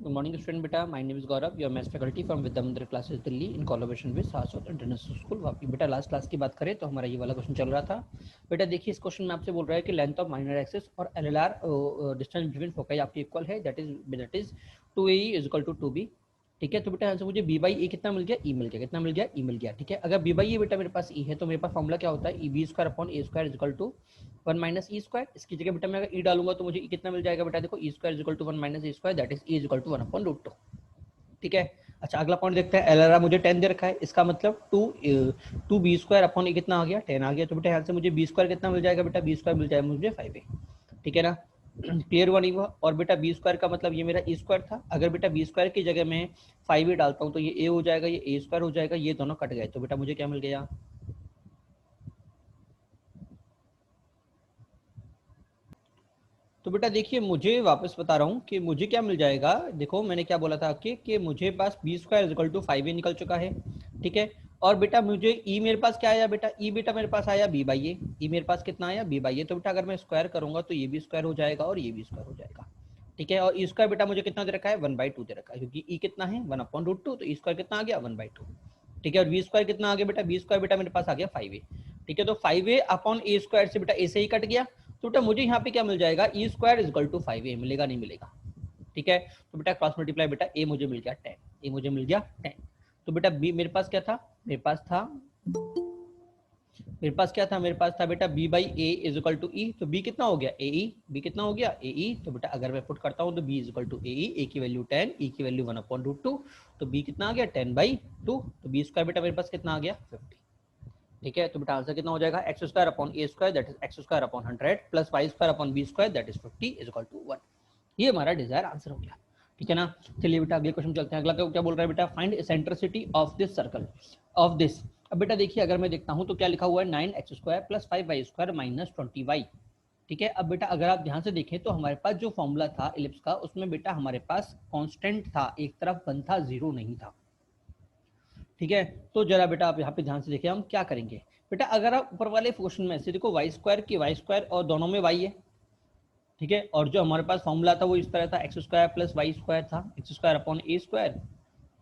Good morning, student beta. My name is Gaurav, your maths faculty from Vidyamandira classes Delhi in collaboration with Saraswat international school Vapi. बेटा last class की बात करें तो हमारा ये वाला क्वेश्चन चल रहा था। बेटा देखिए इस क्वेश्चन में आपसे बोल रहा है कि लेंथ ऑफ माइनर एक्सिस और एलएलआर डिस्टेंस बिटवीन फोकाई आपकी इक्वल है, that is 2AE is equal to 2B। ठीक है, तो बेटा यहाँ से मुझे b बाई ए कितना मिल गया, ई मिल गया, कितना मिल गया, ई मिल गया। ठीक है, अगर b बाई ए बेटा मेरे पास ई है तो मेरे पास फॉर्मूला क्या होता है, E B square upon A square is equal to 1 minus E square. इसकी जगह बेटा मैं अगर ई डालूंगा तो मुझे ई कितना मिल जाएगा बेटा, देखो e square is equal to 1 minus E square, that is e is equal to 1 upon root 2। ठीक है, अच्छा अगला पॉइंट देखते हैं। एलआरआर मुझे 10 दे रखा है, इसका मतलब 2 बी स्क्वायर अपॉन कितना आ गया, 10 आ गया। तो बेटा यहाँ से मुझे बी स्क्वायर कितना मिल जाएगा बेटा, बी स्क्वायर मिल जाएगा मुझे 5a। ठीक है ना, क्लियर हुआ नहीं हुआ। और बेटा बी स्क्वायर का मतलब ये मेरा ई स्क्वायर था, अगर बेटा बी स्क्वायर की जगह मैं 5a डालता हूँ तो ये ए हो जाएगा, ये ए स्क्वायर हो जाएगा, ये दोनों कट गए। तो बेटा मुझे क्या मिल गया, तो बेटा देखिए मुझे वापस बता रहा हूँ कि मुझे क्या मिल जाएगा। देखो मैंने क्या बोला था कि मुझे पास b square equal to 5a निकल चुका है। ठीक है, और बेटा मुझे ई मेरे पास क्या आया बेटा, ई बेटा मेरे पास आया b बाई ए। ई मेरे पास कितना आया, b बाई ए। तो बेटा अगर मैं स्क्वायर करूंगा तो ये भी स्क्वायर हो जाएगा और ये भी स्क्वायर हो जाएगा। ठीक है, और ई स्क्वायर बेटा मुझे कितना दे रखा है, 1/2 दे रखा है, क्योंकि ई कितना है 1 अपॉन रूट 2, तो ई स्क्वायर कितना आ गया 1/2। ठीक है, और बी स्क्वायर कितना आ गया बेटा, बी स्क्वायर बेटा मेरे पास आ गया 5a। ठीक है, तो 5a अपॉन ए स्क्वायर से बेटा ए से ही कट गया। तो बेटा मुझे यहाँ पे क्या मिल जाएगा, e square is equal to 5a मिलेगा, नहीं मिलेगा। ठीक है, तो बेटा क्रॉस मल्टीप्लाई बेटा ए मुझे मिल गया 10, ए मुझे मिल गया 10। तो बेटा बी मेरे पास क्या था, मेरे पास था मेरे पास था बेटा b by a is equal to e. तो b कितना हो गया, ए ई, b कितना हो गया ए ई। तो बेटा अगर मैं पुट करता हूँ तो b इज इक्वल टू ए ई, ए की वैल्यू 10, ई की वैल्यू 1 अपॉन रूट 2। तो b कितना आ गया 10/2। तो b स्क्वायर बेटा मेरे पास कितना आ गया 50। ठीक है, तो बेटा आंसर कितना हो जाएगा, X square upon A square that is x square upon 100 plus Y square upon B square that is 50 is equal to 1। ये हमारा डिजायर आंसर हो गया। ठीक है ना, चलिए बेटा अगले क्वेश्चन चलते हैं। अगला क्या बोल रहा है बेटा, find eccentricity of this circle of this. अब बेटा देखिए अगर मैं देखता हूं तो क्या लिखा हुआ है, 9x square plus 5y square minus 20y। ठीक है, अब बेटा अगर आप ध्यान से देखें तो हमारे पास जो फॉर्मूला था इलिप्स का, उसमें बेटा हमारे पास कांस्टेंट था, एक तरफ 1 था, 0 नहीं था। ठीक है, तो जरा बेटा आप यहाँ पे ध्यान से देखिए हम क्या करेंगे। बेटा अगर आप ऊपर वाले क्वेश्चन में से देखो वाई स्क्वायर की वाई स्क्वायर और दोनों में वाई है। ठीक है, और जो हमारे पास फॉर्मूला था वो इस तरह था, x square plus Y square था, एक्स स्क्वायर अपॉन ए स्क्वायर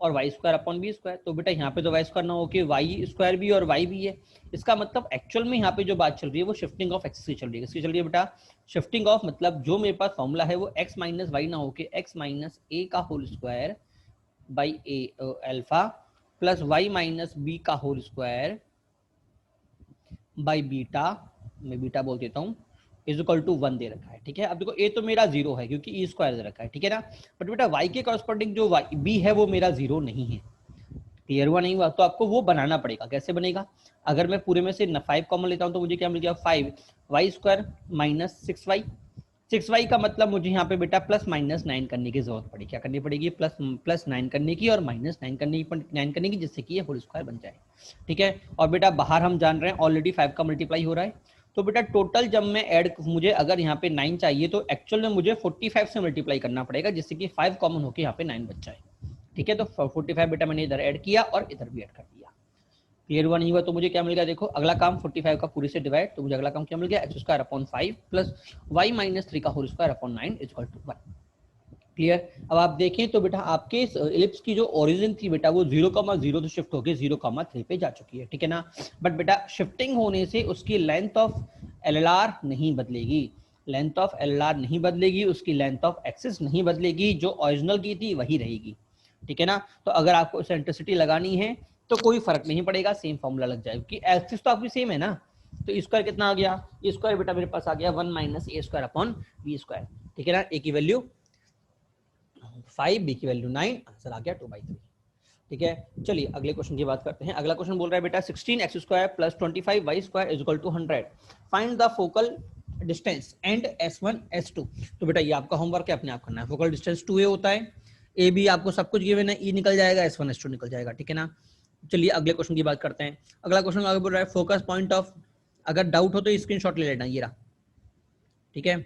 और Y square upon B square. तो बेटा यहाँ पे तो वाई स्क्वायर ना हो कि वाई स्क्वायर भी और वाई भी है। इसका मतलब एक्चुअल में यहाँ पे जो बात चल रही है वो शिफ्टिंग ऑफ एक्स की चल रही है। किसकी चल रही है बेटा, शिफ्टिंग ऑफ, मतलब जो मेरे पास फॉर्मूला है वो एक्स माइनस वाई ना हो के एक्स माइनस ए का whole square by A alpha plus Y minus B का होल स्क्वायर बाई बीटा, मैं बीटा बोल देता हूँ, इज इक्वल टू 1 दे रखा है। ठीक है, अब देखो ए तो मेरा 0 है क्योंकि ई स्क्वायर दे रखा है। ठीक है ना, बट बेटा वाई के कॉरस्पॉन्डिंग जो वाई बी है वो मेरा 0 नहीं है। क्लियर हुआ नहीं हुआ, तो आपको वो बनाना पड़ेगा। कैसे बनेगा, अगर मैं पूरे में से 5 कॉमन लेता हूँ तो मुझे क्या मिल गया, 5y square minus 6y। 6y का मतलब मुझे यहाँ पे बेटा प्लस माइनस 9 करने की जरूरत पड़ेगी। क्या करनी पड़ेगी, प्लस 9 करने की और माइनस 9 करने की, जिससे कि ये होल स्क्वायर बन जाए। ठीक है, और बेटा बाहर हम जान रहे हैं ऑलरेडी 5 का मल्टीप्लाई हो रहा है। तो बेटा टोटल जब मैं ऐड, मुझे अगर यहाँ पे 9 चाहिए तो एक्चुअल में मुझे 45 से मल्टीप्लाई करना पड़ेगा, जिससे कि 5 कॉमन होकर यहाँ पे 9 बच जाए। ठीक है, तो 45 बेटा मैंने इधर ऐड किया और इधर भी ऐड कर दिया। क्लियर हुआ नहीं हुआ, तो मुझे क्या मिल गया, देखो अगला काम 45 का पूरे से डिवाइड, तो मुझे अगला काम क्या मिल गया, x square upon 5 plus Y minus 3 का whole square upon 9 is equal to 1। Clear, अब आप देखें तो बेटा आपके इलिप्स की जो ओरिजिन थी बेटा वो 0,0 से शिफ्ट होकर 0,3 पे जा चुकी है। ठीक है ना, बट बेटा शिफ्टिंग होने से उसकी लेंथ ऑफ एलएलआर नहीं बदलेगी, लेंथ ऑफ एलएलआर नहीं बदलेगी, उसकी लेंथ ऑफ एक्सिस नहीं बदलेगी, जो ओरिजिनल की थी वही रहेगी। ठीक है ना, तो अगर आपको सेंट्रिसिटी लगानी है तो कोई फर्क नहीं पड़ेगा, सेम फॉर्मूला लग जाएगा क्योंकि एक्सिस तो आपकी सेम है ना। तो स्क्वायर कितना आ गया, स्क्वायर बेटा मेरे पास आ गया 1 minus a square upon B square. ठीक है ना, ए की वैल्यू 5, बी की वैल्यू 9, आंसर आ गया 2/3। ठीक है, चलिए अगले क्वेश्चन की बात करते हैं। अगला क्वेश्चन बोल रहा है बेटा 16x square plus 25y square is equal to 100, find the focal distance and S1 S2। तो बेटा ये आपका होमवर्क है, अपने आप करना है। फोकल डिस्टेंस 2a होता है, ए बी आपको सब कुछ गिवन है, ई निकल जाएगा, S1 S2 निकल जाएगा। ठीक है ना, चलिए अगले क्वेश्चन की बात करते हैं। अगला क्वेश्चन आगे बोल रहा है फोकस पॉइंट ऑफ, अगर डाउट हो तो स्क्रीनशॉट ले लेना, ये रहा। ठीक है,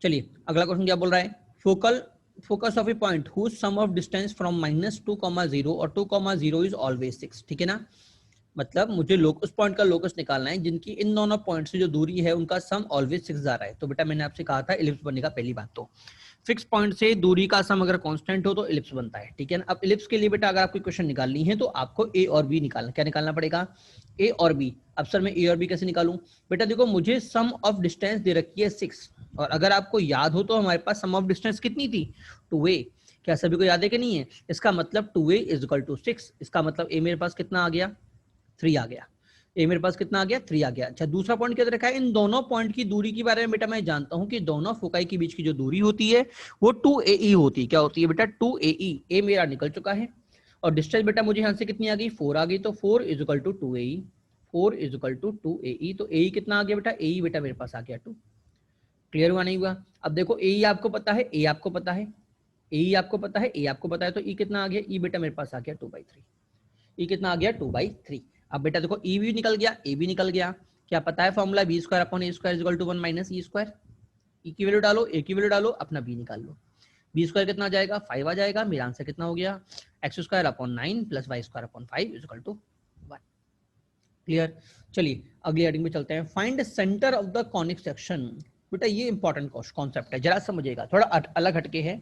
चलिए अगला क्वेश्चन क्या बोल रहा है, focus of a point whose sum of distance from -2,0 और 2,0 इज ऑलवेज 6। ठीक है ना, मतलब मुझे उस पॉइंट का लोकस निकालना है जिनकी इन दोनों पॉइंट से जो दूरी है उनका सम ऑलवेज 6 आ रहा है। तो बेटा मैंने आपसे कहा था इलिप्स बनने का पहली बात तो फिक्स पॉइंट से दूरी का सम अगर कांस्टेंट हो तो इलिप्स बनता है, ठीक है ना। अब इलिप्स के लिए बेटा अगर आपको क्वेश्चन निकालनी है तो आपको ए और बी निकालना, क्या निकालना पड़ेगा, ए और बी। अब सर मैं ए और बी कैसे निकालूं, बेटा देखो मुझे सम ऑफ डिस्टेंस दे रखी है 6, और अगर आपको याद हो तो हमारे पास सम ऑफ डिस्टेंस कितनी थी, 2a। क्या सभी को याद है कि नहीं है, इसका मतलब 2a इज इक्वल टू 6, इसका मतलब ए मेरे पास कितना आ गया, 3 आ गया। ए मेरे पास कितना आ गया, 3 आ गया। अच्छा दूसरा पॉइंट क्या रखा है, इन दोनों पॉइंट की दूरी के बारे में बेटा मैं जानता हूं कि दोनों फोकाई के बीच की जो दूरी होती है वो 2ae होती है। क्या होती है बेटा, 2ae। ए मेरा निकल चुका है और डिस्टेंस बेटा मुझे यहां से कितनी आ गई, 4 आ गई। तो 4 is equal to 2ae, 4 is equal to 2ae। तो ए कितना आ गया बेटा, ए बेटा मेरे पास आ गया 2। क्लियर हुआ नहीं हुआ। अब देखो ए आपको पता है, ए आपको पता है, ए आपको पता है, ए आपको पता है, तो ई कितना आ गया, ई बेटा मेरे पास आ गया 2/3। ई कितना आ गया, 2/3। अब बेटा देखो ई भी निकल गया, ए भी निकल गया। क्या पता है formula, b square upon A square equal to 1 minus E square. E की वैल्यू डालो, ए की वैल्यू डालो, अपना बी निकाल लो। बी स्क्वायर कितना आ जाएगा, 5 आ जाएगा। मेरा आंसर कितना हो गया, x square upon 9 plus Y square upon 5 equal to 1। Clear. चलिए अगली हेडिंग में चलते हैं, find centre of the conic section. बेटा ये इंपॉर्टेंट कॉन्सेप्ट है, जरा समझिएगा, थोड़ा अलग हटके है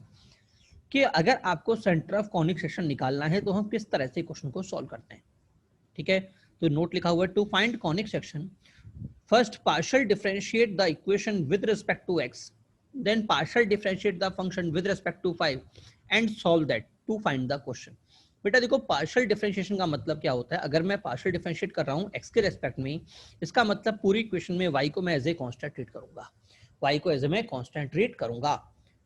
कि अगर आपको सेंटर ऑफ कॉनिक सेक्शन निकालना है तो हम किस तरह से क्वेश्चन को सॉल्व करते हैं, ठीक है। तो नोट लिखा हुआ है, to find conic section first partial differentiate the equation with respect to x, then partial differentiate the function with respect to 5 and solve that to find the question. बेटा देखो पार्शियल डिफरेंशिएशन का मतलब क्या होता है, अगर मैं पार्शियल डिफरेंशिएट कर रहा हूँ एक्स के रेस्पेक्ट में, इसका मतलब पूरी इक्वेशन में y को मैं एज ए कांस्टेंट ट्रीट करूंगा, y को एज ए मैं कांस्टेंट ट्रीट करूंगा।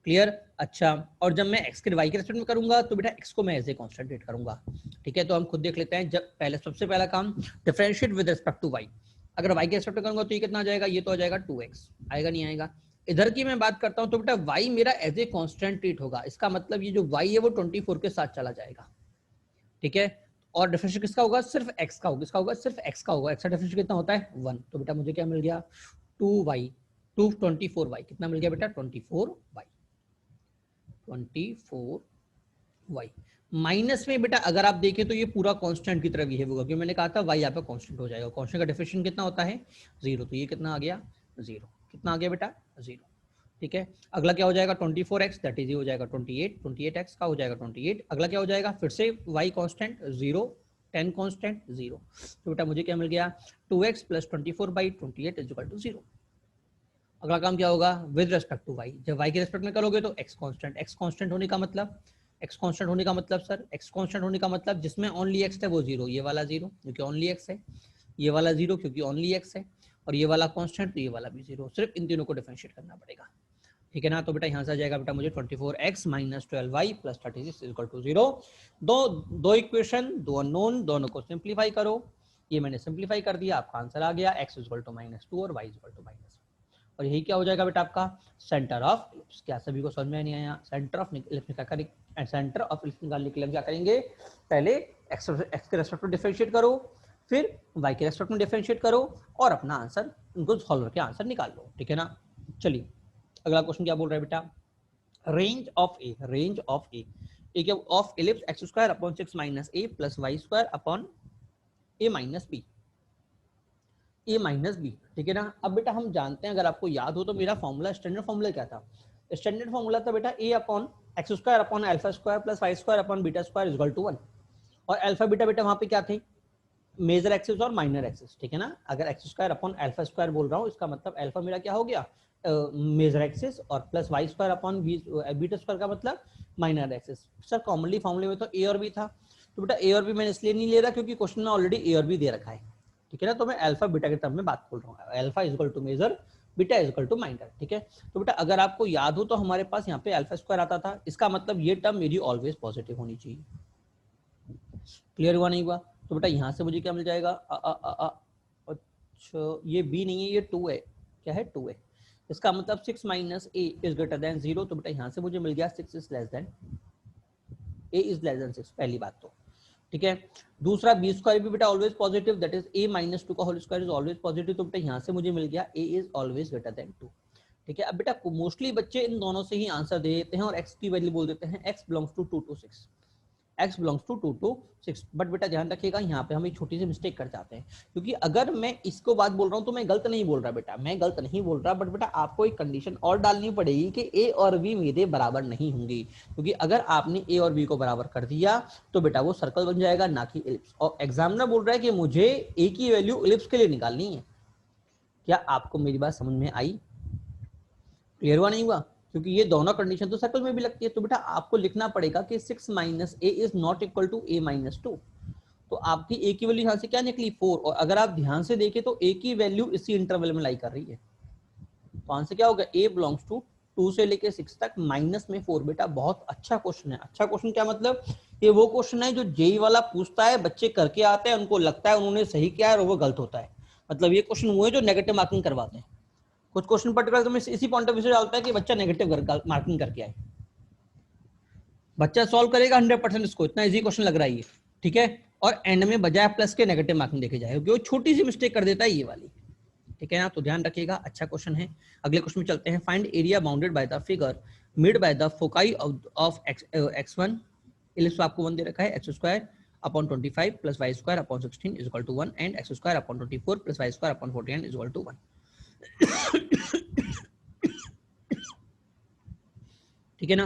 क्लियर। अच्छा और जब मैं x के y के रेस्पेक्ट में करूंगा तो बेटा x को मैं एज ए कांस्टेंट ट्रीट करूंगा, ठीक है। तो हम खुद देख लेते हैं, जब पहले सबसे पहला काम differentiate with respect to y। अगर y के रेस्पेक्ट में करूंगा तो ये कितना आ जाएगा, ये तो आ जाएगा 2x, आएगा नहीं आएगा। इधर की मैं बात करता हूं तो बेटा y मेरा एज ए कांस्टेंट ट्रीट होगा, इसका मतलब ये जो y है वो 24 के साथ चला जाएगा, ठीक है। और डिफरेंशियल किसका होगा, सिर्फ x का होगा, किसका होगा, सिर्फ x का होगा। x का डिफरेंशियल कितना होता है 1। तो बेटा मुझे क्या मिल गया, 2y 24y कितना मिल गया बेटा, 24y 24y। माइनस में बेटा अगर आप देखें तो ये पूरा कांस्टेंट की तरह बिहेव होगा, क्योंकि मैंने कहा था y यहाँ पे कांस्टेंट हो जाएगा। कांस्टेंट का डेफिनेशन कितना होता है 0, तो ये कितना आ गया 0, कितना आ गया बेटा 0, ठीक है। अगला क्या हो जाएगा 24x, दैट इज हो जाएगा 28, 28x का हो जाएगा 28। अगला क्या हो जाएगा, फिर से y कांस्टेंट 0, 10 कांस्टेंट 0। तो बेटा मुझे क्या मिल गया 2x plus 24/28 is equal to 0। अगला काम क्या होगा, विद रेस्पेक्ट टू y, जब y के रेस्पेक्ट में करोगे तो x कांस्टेंट होने का मतलब, x कांस्टेंट होने का मतलब सर, x कांस्टेंट होने का मतलब जिसमें ओनली x है वो 0, ये वाला 0 क्योंकि ओनली x है, ये वाला 0 क्योंकि ओनली x है, और ये वाला कांस्टेंट तो ये वाला भी 0। सिर्फ इन तीनों को डिफरेंशिएट करना पड़ेगा, ठीक है ना। तो बेटा यहाँ से आ जाएगा बेटा मुझे 24x minus 12y plus 36 equal to 0। दो इक्वेशन, दो अननोन, दोनों को सिंप्लीफाई करो। ये मैंने सिंप्लीफाई कर दिया, आपका आंसर आ गया x इक्वल टू -2 और y इक्वल टू -1। और यही क्या हो जाएगा बेटा आपका सेंटर ऑफ इलिप्स। क्या सभी को समझ में नहीं आया, सेंटर ऑफ इलिप्स में क्या करेंगे, सेंटर ऑफ इलिप्स निकालने के लिए क्या करेंगे, पहले x के रेस्पेक्ट में डिफरेंशिएट करो, फिर y के रेस्पेक्ट में डिफरेंशिएट करो और अपना आंसर उनको सॉल्व करके आंसर निकाल लो, ठीक है ना। चलिए अगला क्वेश्चन क्या बोल रहा है बेटा, range of a, range of a of ellipse x square upon 6 minus a plus Y square upon a minus b, a minus b, ठीक है ना। अब बेटा हम जानते हैं, अगर आपको याद हो तो मेरा फॉर्मूला, स्टैंडर्ड फॉर्मूला क्या था, स्टैंडर्ड फॉर्मूला था बेटा a upon x square upon alpha square plus Y square upon beta square equal to 1। और अल्फा बीटा बेटा वहां पे क्या थे, मेजर एक्सिस और माइनर एक्सिस, ठीक है ना। अगर x square upon alpha square बोल रहा हूँ, इसका मतलब अल्फा मेरा क्या हो गया मेजर एक्सिस, और plus Y square upon beta square का मतलब माइनर एक्सिस। सर कॉमनली फॉर्मूले में तो ए और बी था, तो बेटा ए और बी मैंने इसलिए नहीं ले रहा क्योंकि क्वेश्चन में ऑलरेडी ए और बी दे रखा है, ठीक है ना। तो मैं अल्फा बीटा के टर्म में बात बोल रहा हूँ, alpha is equal to major, beta is equal to minor, ठीक है। तो बेटा अगर आपको याद हो तो हमारे पास यहाँ पे अल्फा स्क्वायर आता था, इसका मतलब ये टर्म मेरी ऑलवेज पॉजिटिव होनी चाहिए। क्लियर हुआ नहीं हुआ। तो बेटा यहाँ से मुझे क्या मिल जाएगा, अच्छा ये बी नहीं है, ये 2 है, क्या है 2 है, इसका मतलब 6 minus a is greater than 0। तो बेटा यहाँ से मुझे मिल गया 6 is less than A is less then 6, पहली बात तो, ठीक है। दूसरा बी स्क्वायर भी बेटा always positive, that is a minus 2 का whole square is always positive. तो बेटा यहाँ से मुझे मिल गया a is always greater than 2, ठीक है। अब बेटा मोस्टली बच्चे इन दोनों से ही आंसर दे देते हैं और x की वैल्यू बोल देते हैं x belongs to 2 to 6, x belongs to 2 to 6। But बेटा ध्यान रखिएगा यहाँ पे हम एक छोटी सी मिस्टेक कर जाते हैं, क्योंकि अगर मैं इसको बात बोल रहा हूँ तो मैं गलत नहीं बोल रहा बेटा, मैं गलत नहीं बोल रहा, बट बेटा आपको एक कंडीशन और डालनी पड़ेगी कि a और b मेरे बराबर नहीं होंगे, क्योंकि अगर आपने a और b को बराबर कर दिया तो बेटा वो सर्कल बन जाएगा ना कि एलिप्स। और एग्जामिनर बोल रहा है कि मुझे a की वैल्यू एलिप्स के लिए निकालनी है। क्या आपको मेरी बात समझ में आई? क्लियर हुआ नहीं हुआ? क्योंकि ये दोनों कंडीशन तो सर्कल में भी लगती है। तो बेटा आपको लिखना पड़ेगा कि 6 minus a is not equal to a minus 2। तो आपकी ए की वैल्यू यहां से क्या निकली 4, और अगर आप ध्यान से देखें तो ए की वैल्यू इसी इंटरवल में लाई कर रही है। तो आंसर क्या होगा? ए बिलोंग्स टू 2 से लेके 6 तक माइनस में 4। बेटा बहुत अच्छा क्वेश्चन है। अच्छा क्वेश्चन क्या मतलब? ये वो क्वेश्चन है जो जेई वाला पूछता है, बच्चे करके आते हैं, उनको लगता है उन्होंने सही किया है और वो गलत होता है। मतलब ये क्वेश्चन वो है जो नेगेटिव मार्किंग करवाते हैं। कुछ क्वेश्चन पर्टिकुलर तो मैं इसी पॉइंट ऑफ व्यू से डालता है कि बच्चा नेगेटिव मार्किंग करके आए। बच्चा सॉल्व करेगा 100% इसको, इतना इजी क्वेश्चन लग रहा है ये, ठीक है, और एंड में बजाय प्लस के नेगेटिव मार्किंग देखे जाए, क्योंकि वो छोटी सी मिस्टेक कर देता है ये वाली, ठीक है ना। तो ध्यान रखिएगा, अच्छा क्वेश्चन है। अगले क्वेश्चन में चलते हैं। Find area bounded by the figure mid by the foci of x1। Ellipse आपको 1 दे रखा है, x² upon 25 plus y square upon 16 is equal to 1 and x² upon 24 plus y square upon 49 is equal to 1। ठीक है ना।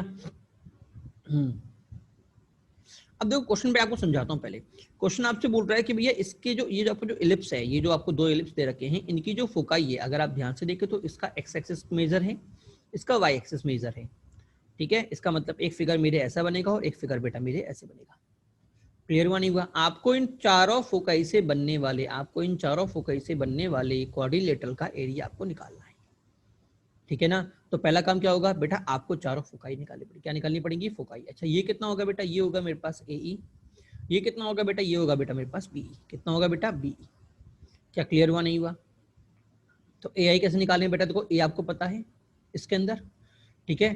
अब देखो question पे आपको समझाता हूँ। पहले क्वेश्चन आपसे बोल रहा है कि भैया इसके जो ये जो आपको जो इलिप्स है, ये जो आपको 2 इलिप्स दे रखे हैं, इनकी जो फोकाई है, अगर आप ध्यान से देखें तो इसका x एक्सिस मेजर है, इसका y एक्सिस मेजर है, ठीक है। इसका मतलब एक फिगर मेरे ऐसा बनेगा और एक फिगर बेटा मेरे ऐसे बनेगा। क्लियर हुआ नहीं हुआ? आपको इन चारों फोकाई से बनने वाले, आपको इन चारों फोकाई से बनने वाले क्वाड्रिलेटरल का एरिया आपको निकालना है, ठीक है ना। तो पहला काम क्या होगा बेटा? आपको चारों फोकाई निकालनी पड़ेगी। क्या निकालनी पड़ेगी? फोकाई। अच्छा ये कितना होगा बेटा? ये होगा मेरे पास AE। ये कितना होगा बेटा? ये होगा बेटा मेरे पास BE। कितना होगा बेटा? BE। क्या क्लियर हुआ नहीं हुआ? तो AI कैसे निकालें बेटा? देखो A आपको पता है इसके अंदर, ठीक है।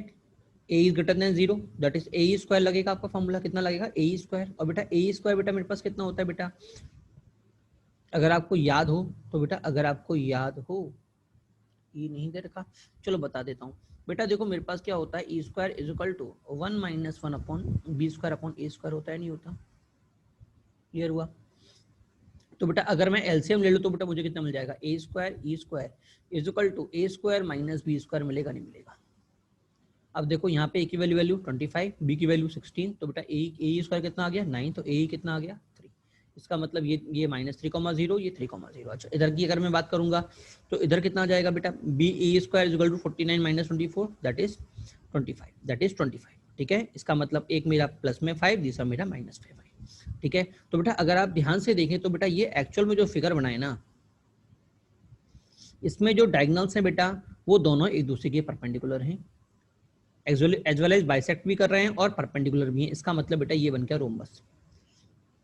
A is greater than 0, that is AE square लगेगा आपका फॉर्मूला। कितना लगेगा? AE square. और बेटा AE स्क्वायर बेटा मेरे पास कितना होता है बेटा? अगर आपको याद हो तो बेटा, अगर आपको याद हो, ये नहीं दे रखा, चलो बता देता हूँ बेटा। देखो मेरे पास क्या होता है, E square is equal to 1 minus 1 upon B square upon A square होता है, नहीं होता? क्लियर हुआ? तो बेटा अगर मैं एलसीएम ले लूँ तो बेटा मुझे कितना मिल जाएगा? A square E square is equal to A square minus B square. मिलेगा नहीं मिलेगा? अब देखो यहाँ पे A की वैल्यू 25, B की वैल्यू 16, तो बेटा ए स्क्वायर कितना आ गया? 9, तो A कितना आ गया? 3। इसका मतलब ये माइनस 3,0, ये 3,0। अच्छा इधर की अगर मैं बात करूंगा तो इधर कितना आ जाएगा बेटा? B a square is equal to 49 minus 24 that is 25, that is 25, ठीक है। इसका मतलब एक मेरा प्लस में 5, दूसरा मेरा माइनस 5, ठीक है। तो बेटा अगर आप ध्यान से देखें तो बेटा ये एक्चुअल में जो फिगर बनाए ना, इसमें जो डायगोनल्स हैं बेटा वो दोनों एक दूसरे के परपेंडिकुलर हैं, एज वेल एज बाइसेक्ट भी कर रहे हैं और परपेंडिकुलर भी हैं। इसका मतलब बेटा ये बन गया रोम्बस।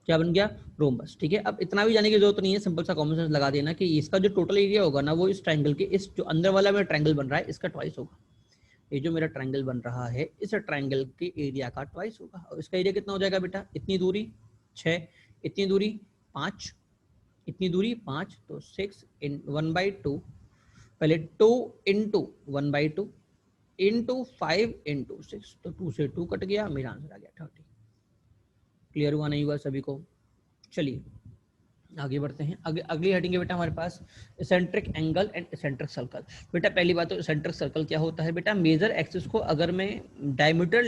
क्या बन गया? रोम्बस, ठीक है। अब इतना भी जाने की जरूरत नहीं है, सिंपल सा कॉमन सेंस लगा देना कि इसका जो टोटल एरिया होगा ना वो इस ट्रायंगल के, इस जो अंदर वाला मेरा ट्रायंगल बन रहा है इसका ट्वाइस होगा। ये जो मेरा ट्रायंगल बन रहा है इस ट्रायंगल के एरिया का ट्वाइस होगा। और इसका एरिया कितना हो जाएगा बेटा? इतनी दूरी 6, इतनी दूरी 5, इतनी दूरी 5, तो 6 इन 1/2, पहले 2 इंटू 1/2 इंटू 5 इंटू 6, तो 2 से 2 कट गया, मेरा आंसर आ गया 30। क्लियर हुआ नहीं हुआ सभी को? चलिए आगे बढ़ते हैं। अगली हेडिंग है बेटा हमारे पास eccentric angle and eccentric circle. बेटा पहली बात तो एसेंट्रिक सर्कल क्या होता है बेटा? मेजर एक्सिस को अगर मैं डायमीटर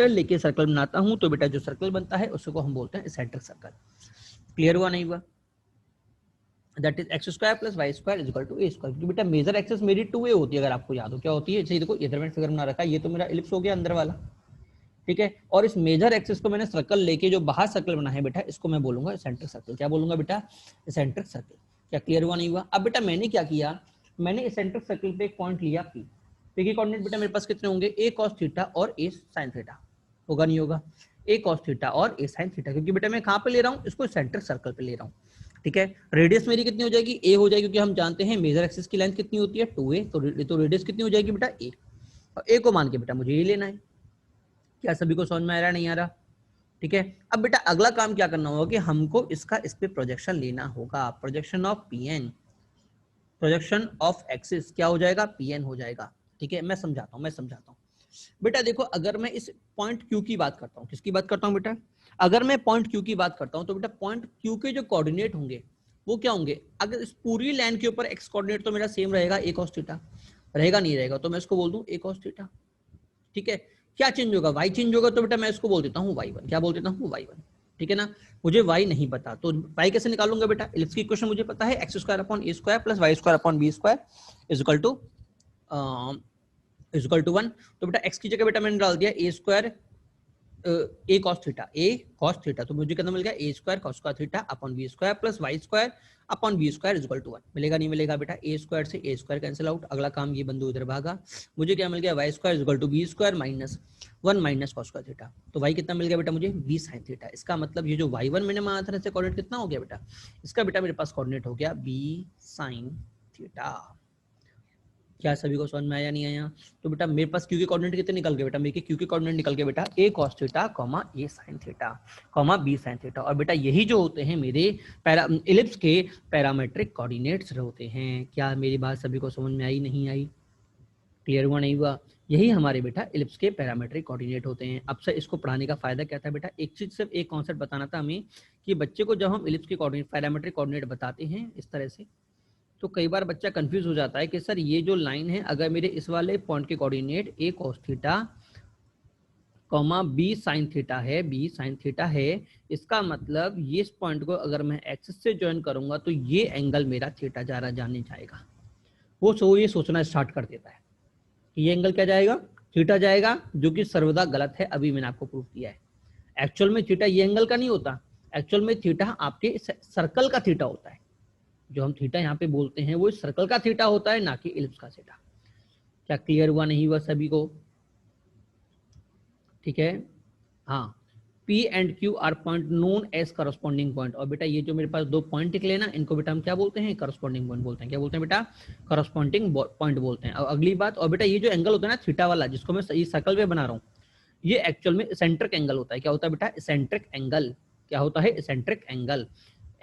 लेके सर्कल बनाता हूं तो बेटा जो सर्कल बनता है उसको हम बोलते हैं एसेंट्रिक सर्कल। क्लियर हुआ नहीं हुआ? That is x square plus Y square is equal to a square. क्योंकि बेटा मेजर एक्सिस मेरी 2a होती है, अगर आपको याद हो क्या होती है। जैसे देखो इधर मैंने फिगर बना रखा है, ये तो मेरा इलिप्स हो गया अंदर वाला, ठीक है। और इस मेजर एक्सिस को मैंने सर्कल लेके जो बाहर सर्कल बना है बेटा इसको मैं बोलूंगा एसेंट्रिक सर्कल। क्या बोलूंगा बेटा? Eccentric circle. क्या क्लियर हुआ नहीं हुआ? अब बेटा मैंने क्या किया, मैंने एसेंट्रिक सर्कल पे एक पॉइंट लिया P। P के कोऑर्डिनेट बेटा मेरे पास कितने होंगे? a cos थीटा और a sin थीटा। होगा नहीं होगा? a cos थीटा और a sin थीटा, क्योंकि बेटा मैं कहाँ पे ले रहा हूँ इसको? एसेंट्रिक सर्कल पे ले रहा हूँ, ठीक है। रेडियस मेरी कितनी हो जाएगी? a हो जाएगी, क्योंकि हम जानते हैं मेजर एक्सिस की लेंथ कितनी होती है? 2a, तो रेडियस कितनी हो जाएगी बेटा? a। और a को मान के बेटा मुझे ये लेना है। क्या सभी को समझ में आ रहा है? नहीं आ रहा? ठीक है। अब बेटा अगला काम क्या करना होगा कि हमको इसका इस पे प्रोजेक्शन लेना होगा। Projection of PN, projection of axis क्या हो जाएगा? पीएन हो जाएगा, ठीक है। मैं समझाता हूँ। बेटा देखो, अगर मैं इस पॉइंट क्यू की बात करता हूँ, किसकी बात करता हूँ बेटा, अगर मैं पॉइंट क्यू की बात करता हूँ तो बेटा पॉइंट क्यू के जो कोऑर्डिनेट होंगे वो क्या होंगे, अगर इस पूरी लाइन के ऊपर एक्स कोऑर्डिनेट तो मेरा सेम रहेगा, ए cos थीटा रहेगा, नहीं रहेगा तो मैं इसको बोल दूं ए cos थीटा। ठीक है, क्या चेंज होगा, वाई चेंज होगा, तो बेटा मैं इसको बोल देता हूँ y1, क्या बोल देता हूँ y1। ठीक है ना, मुझे y नहीं पता तो y कैसे निकालूंगा बेटा, इलिप्स की इक्वेशन मुझे पता है, x square upon A square plus Y square upon B square is equal to 1। तो बेटा x की जगह बेटा मैंने डाल दिया a square a cos theta, a cos theta, तो मुझे कितना मिल गया, ए स्क्वायर कॉस का theta upon B square plus Y square upon B square is equal to 1। मिलेगा नहीं मिलेगा बेटा, ए स्क्वायर से ए स्क्वायर कैंसिल आउट, अगला काम ये बंदू इधर भागा, मुझे क्या मिल गया, y square is equal to b square minus 1 minus cos का थीटा। तो वाई कितना मिल गया बेटा मुझे, बी साइन थीटा। इसका मतलब ये जो y1 मैंने माना था इससे कोऑर्डिनेट कितना हो गया बेटा, इसका बेटा मेरे पास कोऑर्डिनेट हो गया बी साइन थीटा। क्या सभी को समझ में आया नहीं आया, तो बेटा मेरे पास क्यू के कोऑर्डिनेट कितने निकल गए बेटा, मेरे क्यू के कोऑर्डिनेट निकल गए बेटा a cos theta comma a sine theta comma b sine theta. और बेटा यही जो होते हैं मेरे इलिप्स के पैरामेट्रिक कोऑर्डिनेट्स होते हैं। क्या मेरी बात सभी को समझ में आई नहीं आई, क्लियर हुआ नहीं हुआ, यही हमारे बेटा इलिप्स के पैरामेट्रिक कोऑर्डिनेट होते हैं। अब से इसको पढ़ाने का फायदा क्या था बेटा, एक चीज सिर्फ एक कॉन्सेप्ट बताना था हमें कि बच्चे को जब हम इलिप्स के कोऑर्डिनेट पैरामेट्रिक कोऑर्डिनेट बताते हैं इस तरह से, तो कई बार बच्चा कंफ्यूज हो जाता है कि सर ये जो लाइन है अगर मेरे इस वाले पॉइंट के coordinate a cos theta comma b sine theta है, बी साइन थीटा है, इसका मतलब ये इस पॉइंट को अगर मैं एक्सिस से ज्वाइन करूंगा तो ये एंगल मेरा थीटा जाने जाएगा। वो ये सोचना स्टार्ट कर देता है कि ये एंगल क्या जाएगा, थीटा जाएगा, जो कि सर्वदा गलत है, अभी मैंने आपको प्रूफ किया है। एक्चुअल में थीटा ये एंगल का नहीं होता, एक्चुअल में थीटा आपके सर्कल का थीटा होता है। जो हम थीटा यहाँ पे बोलते हैं वो सर्कल का थीटा होता है, ना कि इलिप्स का थीटा। क्या क्लियर हुआ नहीं हुआ सभी को, ठीक है। हाँ, P and Q are point known as corresponding point. और बेटा ये जो मेरे पास दो पॉइंट निकले ना, इनको बेटा हम क्या बोलते हैं, करस्पॉन्डिंग पॉइंट बोलते हैं। क्या बोलते हैं बेटा, करस्पॉन्डिंग पॉइंट बोलते हैं। और अगली बात, और बेटा ये जो एंगल होता है ना थीटा वाला जिसको मैं इस सर्कल पे बना रहा हूँ, ये एक्चुअल में इसेंट्रिक एंगल होता है। क्या होता है बेटा, इसेंट्रिक एंगल। क्या होता है, eccentric angle.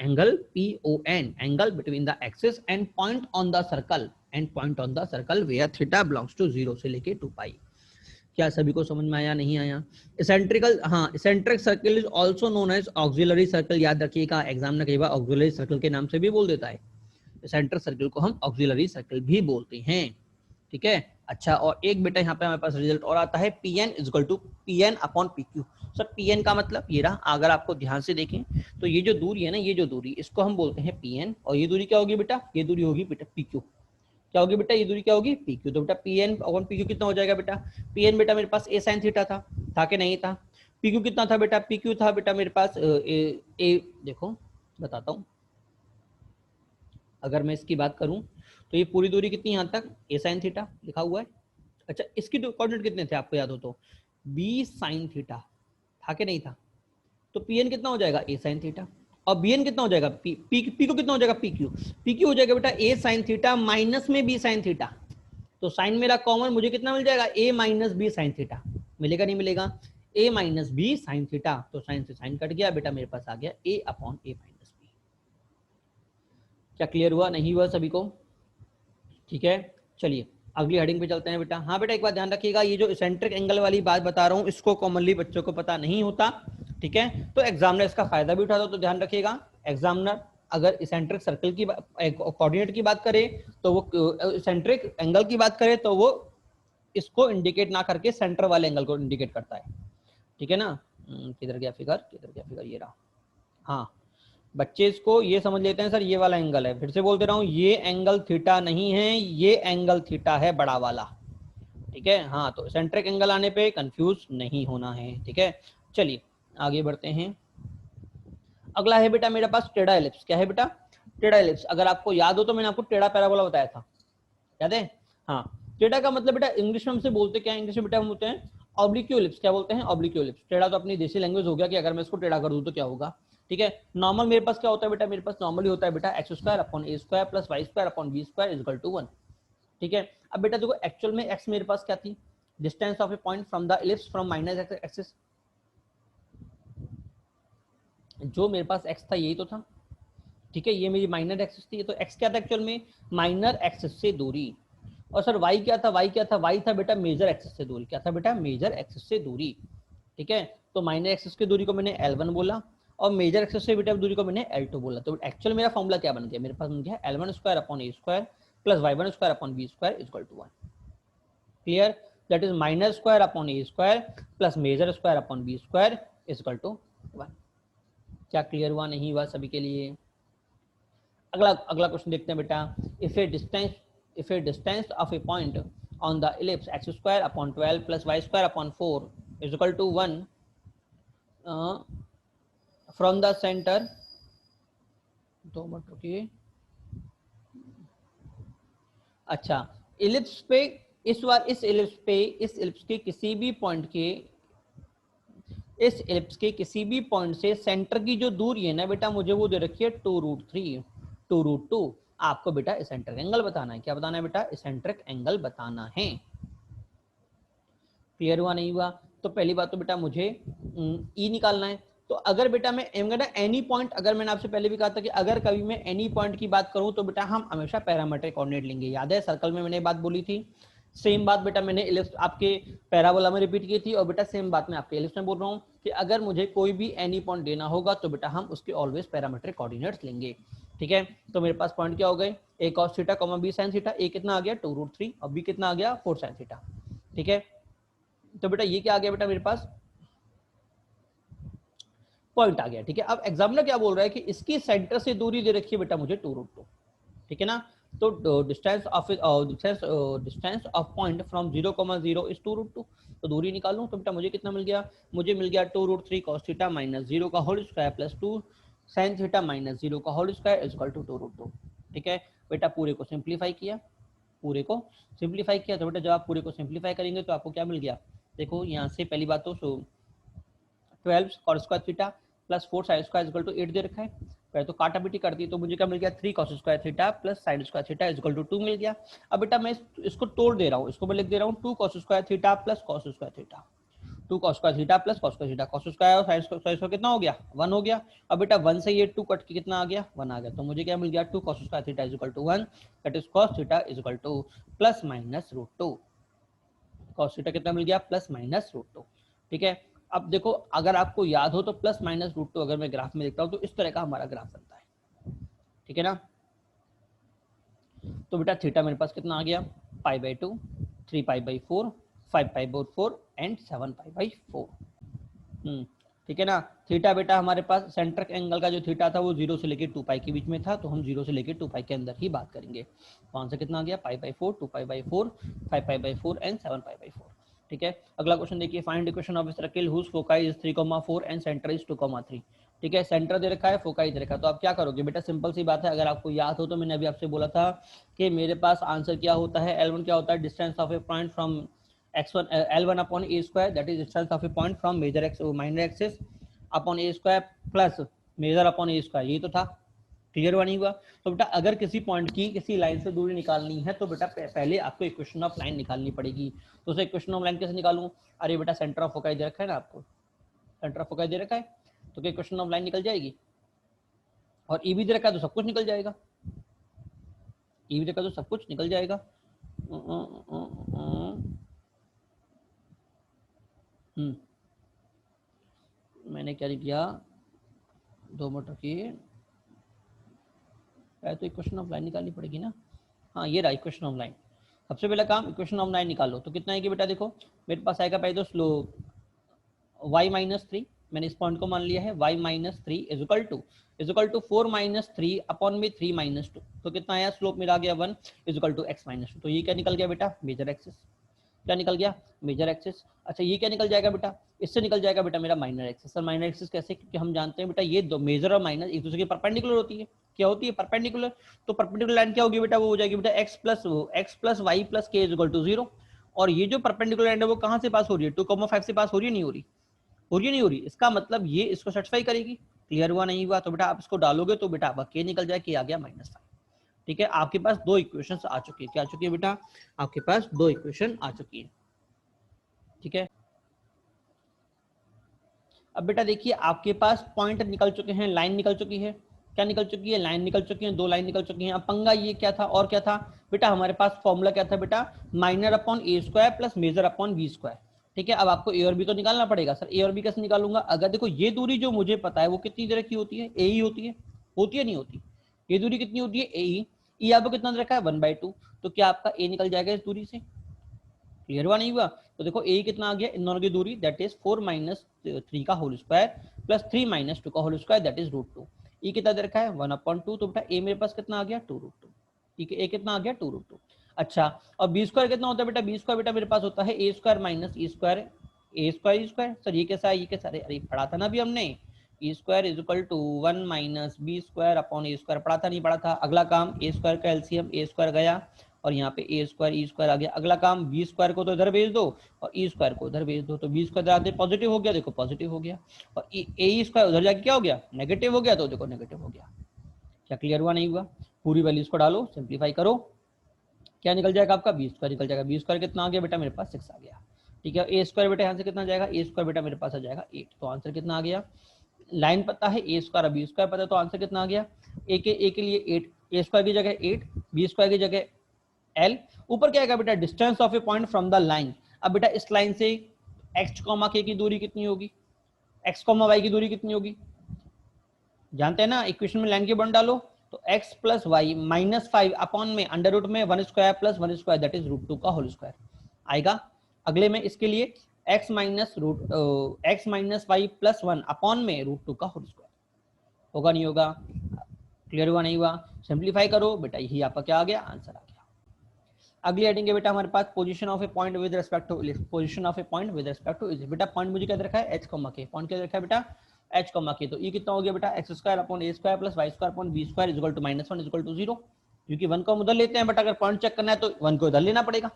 Angle PON, angle between the axis and point on the circle, and point on the circle where theta belongs to 0 से लेके 2 पाई। क्या सभी को समझ में आया नहीं आया, इसेंट्रिकल। हाँ, eccentric circle is also known as auxiliary circle. याद रखिएगा, एग्जाम में कई बार ऑक्सिलरी सर्कल के नाम से भी बोल देता है। इसेंट्रिक सर्कल को हम ऑक्सिलरी सर्कल भी बोलते हैं, ठीक है। अच्छा, और एक बेटा यहाँ पे हमारे पास रिजल्ट और आता है, Pn is equal to Pn upon PQ। Sir Pn का मतलब ये रहा, अगर आपको ध्यान से देखें तो ये जो दूरी है ना, ये जो दूरी, इसको हम बोलते हैं Pn, और ये दूरी क्या होगी बेटा, ये दूरी होगी बेटा PQ। क्या होगी बेटा, ये दूरी क्या होगी, PQ। तो बेटा Pn अपॉन PQ कितना हो जाएगा बेटा, Pn बेटा मेरे पास a sin थीटा था कि नहीं था, PQ कितना था बेटा, PQ था बेटा मेरे पास देखो बताता हूँ, अगर मैं इसकी बात करूं तो ये पूरी दूरी कितनी यहाँ तक, a sin थीटा लिखा हुआ है। अच्छा, इसकी कोऑर्डिनेट कितने थे आपको याद हो तो, b sin थीटा था कि नहीं था, तो Pn कितना हो जाएगा, a sin थीटा, और Bn कितना हो जाएगा, P को कितना हो जाएगा, PQ हो जाएगा बेटा a sin थीटा माइनस में b sin थीटा। तो साइन मेरा कॉमन, मुझे कितना मिल जाएगा, a minus b sine theta. मिलेगा नहीं मिलेगा, a minus b sine theta, तो साइन से साइन कट गया बेटा, मेरे पास आ गया a अपॉन a माइनस बी। क्या क्लियर हुआ नहीं हुआ सभी को, ठीक है। चलिए अगली हेडिंग पे चलते हैं बेटा। हाँ बेटा, एक बात ध्यान रखिएगा, ये जो इसेंट्रिक एंगल वाली बात बता रहा हूँ इसको कॉमनली बच्चों को पता नहीं होता, ठीक है। तो एग्जामिनर इसका फायदा भी उठाता, तो ध्यान रखिएगा, एग्जामिनर अगर इसेंट्रिक सर्कल की कोऑर्डिनेट की बात करे, तो वो इसेंट्रिक एंगल की बात करे तो वो इसको इंडिकेट ना करके सेंटर वाले एंगल को इंडिकेट करता है, ठीक है ना। किधर गया फिगर, किधर गया फिगर, ये रहा। हाँ, बच्चे इसको ये समझ लेते हैं सर ये वाला एंगल है, फिर से बोलते रहा हूँ, ये एंगल थीटा नहीं है, ये एंगल थीटा है बड़ा वाला, ठीक है। हाँ, तो सेंट्रिक एंगल आने पे कंफ्यूज नहीं होना है, ठीक है। चलिए आगे बढ़ते हैं। अगला है बेटा मेरे पास टेढ़ा एलिप्स। क्या है बेटा, टेढ़ा एलिप्स। अगर आपको याद हो तो मैंने आपको टेढ़ा पैराबोला बताया था, याद है। हाँ, टेढ़ा का मतलब बेटा इंग्लिश में हमसे बोलते क्या है, इंग्लिश में बेटा हम बोलते हैं ऑब्लिक्यू एलिप्स। क्या बोलते हैं, ऑब्लिक्यू एलिप्स। टेढ़ा तो अपनी देसी लैंग्वेज हो गया कि अगर मैं इसको टेढ़ा कर दूं तो क्या होगा, ठीक है। नॉर्मल मेरे पास क्या होता है बेटा, मेरे पास नॉर्मली होता है बेटा x square upon A square plus Y square upon B square is equal to 1, ठीक है। अब बेटा देखो, एक्चुअल में एक्स मेरे पास क्या थी, distance of a point from the ellipse from minus x axis. जो मेरे पास एक्स था यही तो था, ठीक है, ये मेरी माइनर एक्सिस थी। तो एक्स क्या था एक्चुअल में, माइनर एक्सिस से दूरी। और सर वाई क्या था, वाई क्या था, वाई था बेटा मेजर एक्सिस से दूरी। क्या था बेटा, मेजर एक्सिस से दूरी। ठीक है, तो माइनर एक्सिस की दूरी को मैंने L1 बोला और मेजर एक्सिस से बेटा दूरी को मैंने L2 बोला। तो एक्चुअल मेरा फॉर्मूला क्या बन गया, मेरे पास बन गया L1 square upon A square plus y1 square upon B square equal to 1। Clear, that is minor square upon A square plus major square upon B square equal to 1। क्या clear हुआ, नहीं हुआ सभी के लिए? अगला अगला क्वेश्चन देखते हैं बेटा। If a distance of a point on the ellipse x square upon 12 plus y square upon 4 is equal to 1 from the centre, 2 minute रुकिए। अच्छा, इलिप्स पे इस बार इस इलिप्स के किसी भी पॉइंट के, इस इलिप्स के किसी भी पॉइंट से सेंटर की जो दूरी है ना बेटा, मुझे वो दे रखी है 2√3 2√2। आपको बेटा इसेंट्रिक एंगल बताना है। क्या बताना है बेटा, इसेंट्रिक एंगल बताना है। क्लियर हुआ, नहीं हुआ? तो पहली बात तो बेटा मुझे ई निकालना है। तो अगर बेटा मैं एनी पॉइंट, अगर मैंने आपसे पहले भी कहा था कि अगर कभी मैं एनी पॉइंट की बात करूं तो बेटा हम हमेशा पैरामीट्रिक कोऑर्डिनेट लेंगे। याद है सर्कल में मैंने बात बोली थी, सेम बात बेटा मैंने इलिप्स आपके पैराबोला में रिपीट की थी और बेटा सेम बात मैं आपके इलिप्स में बोल रहा हूँ कि अगर मुझे कोई भी एनी पॉइंट देना होगा तो बेटा हम उसके ऑलवेज पैरामीट्रिक कोऑर्डिनेट्स लेंगे। ठीक है, तो मेरे पास पॉइंट क्या हो गए, a cos theta comma b sine theta. A कितना आ गया 2√3 और बी कितना आ गया 4 साइन थीटा। ठीक है, तो बेटा ये क्या आ गया बेटा, मेरे पास पॉइंट आ गया। ठीक है, अब एग्जामिनर क्या बोल रहा है कि इसकी सेंटर से दूरी दे रखी है बेटा मुझे 2√2। ठीक है ना, तो distance of point from 0,0 is 2√2। तो दूरी निकालूं तो बेटा मुझे कितना मिल गया, मुझे मिल गया 2√3 cos थीटा माइनस 0 का whole square plus 2 sin theta minus 0 का whole square is equal to 2√2। ठीक है बेटा, पूरे को सिंप्लीफाई किया, पूरे को सिंप्लीफाई किया तो बेटा जब आप पूरे को सिंप्लीफाई करेंगे तो आपको क्या मिल गया, देखो यहाँ से पहली बात तो 12 cos square theta plus 4 sine square equal to 8 दे रखा है। पहले तो काटापिटी कर दी तो मुझे क्या मिल गया 3 cos square theta plus sine square theta equal to 2 मिल गया। अब बेटा मैं इसको तोड़ दे रहा हूँ, इसको मैं लिख दे रहा हूँ 2 cos square theta plus cos square theta, 2 cos square theta plus cos square theta, cos square और साइन स्क्वायर कितना हो गया 1 हो गया। अब बेटा 1 से ये 2 कट के कितना आ गया 1 आ गया। तो मुझे क्या मिल गया 2 cos square theta equal to 1 that is cos theta equal to plus minus √2। cos theta कितना मिल गया प्लस माइनस √2। ठीक है, अब देखो अगर आपको याद हो तो प्लस माइनस √2 अगर मैं ग्राफ में देखता हूं तो इस तरह का हमारा ग्राफ बनता है। ठीक है ना, तो बेटा थीटा मेरे पास कितना आ गया π/2 3π/4 5π/4 एंड 7π/4। ठीक है ना, थीटा बेटा हमारे पास सेंट्रिक एंगल का जो थीटा था वो 0 से लेकर 2π के बीच में था, तो हम 0 से लेकर 2π के अंदर ही बात करेंगे। वहां से कितना आ गया π/4 2π/4 5π/4 एंड 7π/4। ठीक है, अगला क्वेश्चन देखिए, find equation of circle whose foci is 3,4 and centre is 2,3। ठीक है, सेंटर दे रखा है, फोकाई दे रखा है, तो आप क्या करोगे बेटा, सिंपल सी बात है, अगर आपको याद हो तो मैंने अभी आपसे बोला था कि मेरे पास आंसर क्या होता है, L1 क्या होता है, distance of a point from x1 L1 upon A square that is distance of a point from major x minor axis upon A square plus major upon A square, ये तो था। Clear हुआ, नहीं हुआ? तो बेटा अगर किसी पॉइंट की किसी लाइन से दूरी निकालनी है तो बेटा पहले आपको इक्वेशन ऑफ लाइन निकालनी पड़ेगी। तो उसे इक्वेशन ऑफ लाइन कैसे निकालूं, अरे बेटा सेंटर ऑफ फोकाई दे रखा है ना, आपको सेंटर ऑफ फोकाई दे रखा है तो क्या इक्वेशन ऑफ लाइन निकल जाएगी, और ई भी दे रखा है तो सब कुछ निकल जाएगा, ई भी दे रखा तो सब कुछ निकल जाएगा। मैंने क्या किया, 2 मिनट रखिए, तो इक्वेशन ऑफ लाइन निकालनी पड़ेगी ना। हाँ ये रहा इक्वेशन ऑफ लाइन। सबसे पहला काम इक्वेशन ऑफ लाइन निकालो, तो कितना आएगी बेटा, देखो मेरे पास आएगा पहले तो स्लोप y-3, मैंने इस पॉइंट को मान लिया है y-3 is equal to 4-3 upon में 3-2, तो कितना आया स्लोप मेरा आ गया 1 इज इक्वल टू x-2। तो ये क्या निकल गया बेटा, मेजर एक्सिस। क्या निकल गया, मेजर एक्सिस। अच्छा ये क्या निकल जाएगा बेटा, इससे निकल जाएगा बेटा मेरा minor axis. Sir minor axis कैसे, क्योंकि हम जानते हैं बेटा ये दो मेजर और माइनर एक दूसरे के परपेंडिकुलर होती है। क्या होती है, परपेंडिकुलर। तो परपेंडिकुलर लाइन क्या होगी बेटा, वो हो जाएगी बेटा x प्लस वाई प्लस के इक्वल टू 0। और ये जो परपेंडिकुलर लाइन है वो कहाँ से पास हो रही है, 2,5 से पास हो रही है, नहीं हो रही, हो रही नहीं हो रही, इसका मतलब ये इसको सेटिस्फाई करेगी। क्लियर हुआ, नहीं हुआ? तो बेटा आप इसको डालोगे तो बेटा आपका के निकल जाए, के आ गया -5। ठीक है, आपके पास 2 इक्वेशन आ चुकी है। क्या आ चुकी है बेटा, आपके पास 2 इक्वेशन आ चुकी है। ठीक है, अब बेटा देखिए आपके पास पॉइंट निकल चुके हैं, लाइन निकल चुकी है। क्या निकल चुकी है, लाइन निकल चुकी है, दो लाइन निकल चुकी है। अब पंगा ये क्या था और क्या था बेटा, हमारे पास फॉर्मूला क्या था बेटा, माइनर अपॉन ए square plus major upon B square. ठीक है, अब आपको ए और बी तो निकालना पड़ेगा। सर ए और बी कैसे निकालूंगा, अगर देखो ये दूरी जो मुझे पता है वो कितनी तरह की होती है, ए ही होती है नहीं होती, ये दूरी कितनी होती है, ए ई आपको कितना रखा है 1/2, तो क्या आपका ए निकल जाएगा इस दूरी से, क्लियर हुआ नहीं हुआ। तो देखो ए कितना आ गया, इन दोनों की दूरी दैट इज 4 - 3 का होल स्क्वायर प्लस 3 - 2 का होल स्क्वायर दैट इज √2। ई कितना दे रखा है 1/2, तो बेटा ए मेरे पास कितना आ गया 2√2, ठीक है, ए कितना आ गया 2√2। अच्छा, और बी स्क्वायर कितना होता है बेटा, बी स्क्वायर बेटा मेरे पास होता है a square minus E square, a square E square. Sir ये कैसा है, ये कैसा, अरे पढ़ा था ना अभी हमने, e square is equal to 1 - b square upon A square, पढ़ा था नहीं पढ़ा था। अगला काम ए स्क्वायर का एलसीएम, ए स्क्वायर गया और यहाँ पे ए स्क्वायर ई स्क्वायर आ गया। अगला काम बी स्क्वायर को तो इधर भेज दो और ई स्क्वायर को इधर भेज दो, तो बी स्क्वायर आगे पॉजिटिव हो गया, देखो पॉजिटिव हो गया, और ए स्क्वायर उधर जाके क्या हो गया, नेगेटिव हो गया, तो देखो नेगेटिव हो गया। क्या क्लियर हुआ नहीं हुआ, पूरी वैल्यूज को डालो, सिंप्लीफाई करो, क्या निकल जाएगा आपका बी स्क्वायर निकल जाएगा। बी स्क्वायर कितना आ गया बेटा, मेरे पास 6 आ गया। ठीक है, ए स्क्वायर बेटा यहाँ से कितना जाएगा, ए स्क्वायर बेटा मेरे पास आ जाएगा 8, तो आंसर कितना आ गया, लाइन पता है ए स्क्वायर बी स्क्वायर पता है, तो आंसर कितना आ गया, ए के लिए 8, ए स्क्वायर की जगह 8, बी स्क्वायर की जगह L, ऊपर क्या आएगा बेटा, distance of a point from the line. अब बेटा इस लाइन से x, k की दूरी कितनी होगी, x, y की दूरी कितनी होगी, जानते हैं ना, इक्वेशन में लाइन के बन डालो, तो x प्लस वाई -5 अपॉन में अंडर रूट में 1 square plus 1 square that is √2 का होल स्क्वायर आएगा। अगले में इसके लिए x - y प्लस 1 अपॉन में √2 का होल स्क्वायर, होगा नहीं होगा, क्लियर हुआ नहीं हुआ, सिंप्लीफाई करो बेटा, यही आपका क्या आ गया, आंसर आ गया। अगली हेडिंग है बेटा हमारे पास position of a point with respect to ellipse, position of a point with respect to ellipse. बेटा पॉइंट मुझे क्या दे रखा है, h, k, पॉइंट क्या दे रखा है बेटा, h, k, तो ये कितना हो गया बेटा, x square upon a square plus y square upon b square is equal to -1 is equal to 0, क्योंकि 1 को हम उधर लेते हैं, बट अगर पॉइंट चेक करना है तो 1 को इधर लेना पड़ेगा।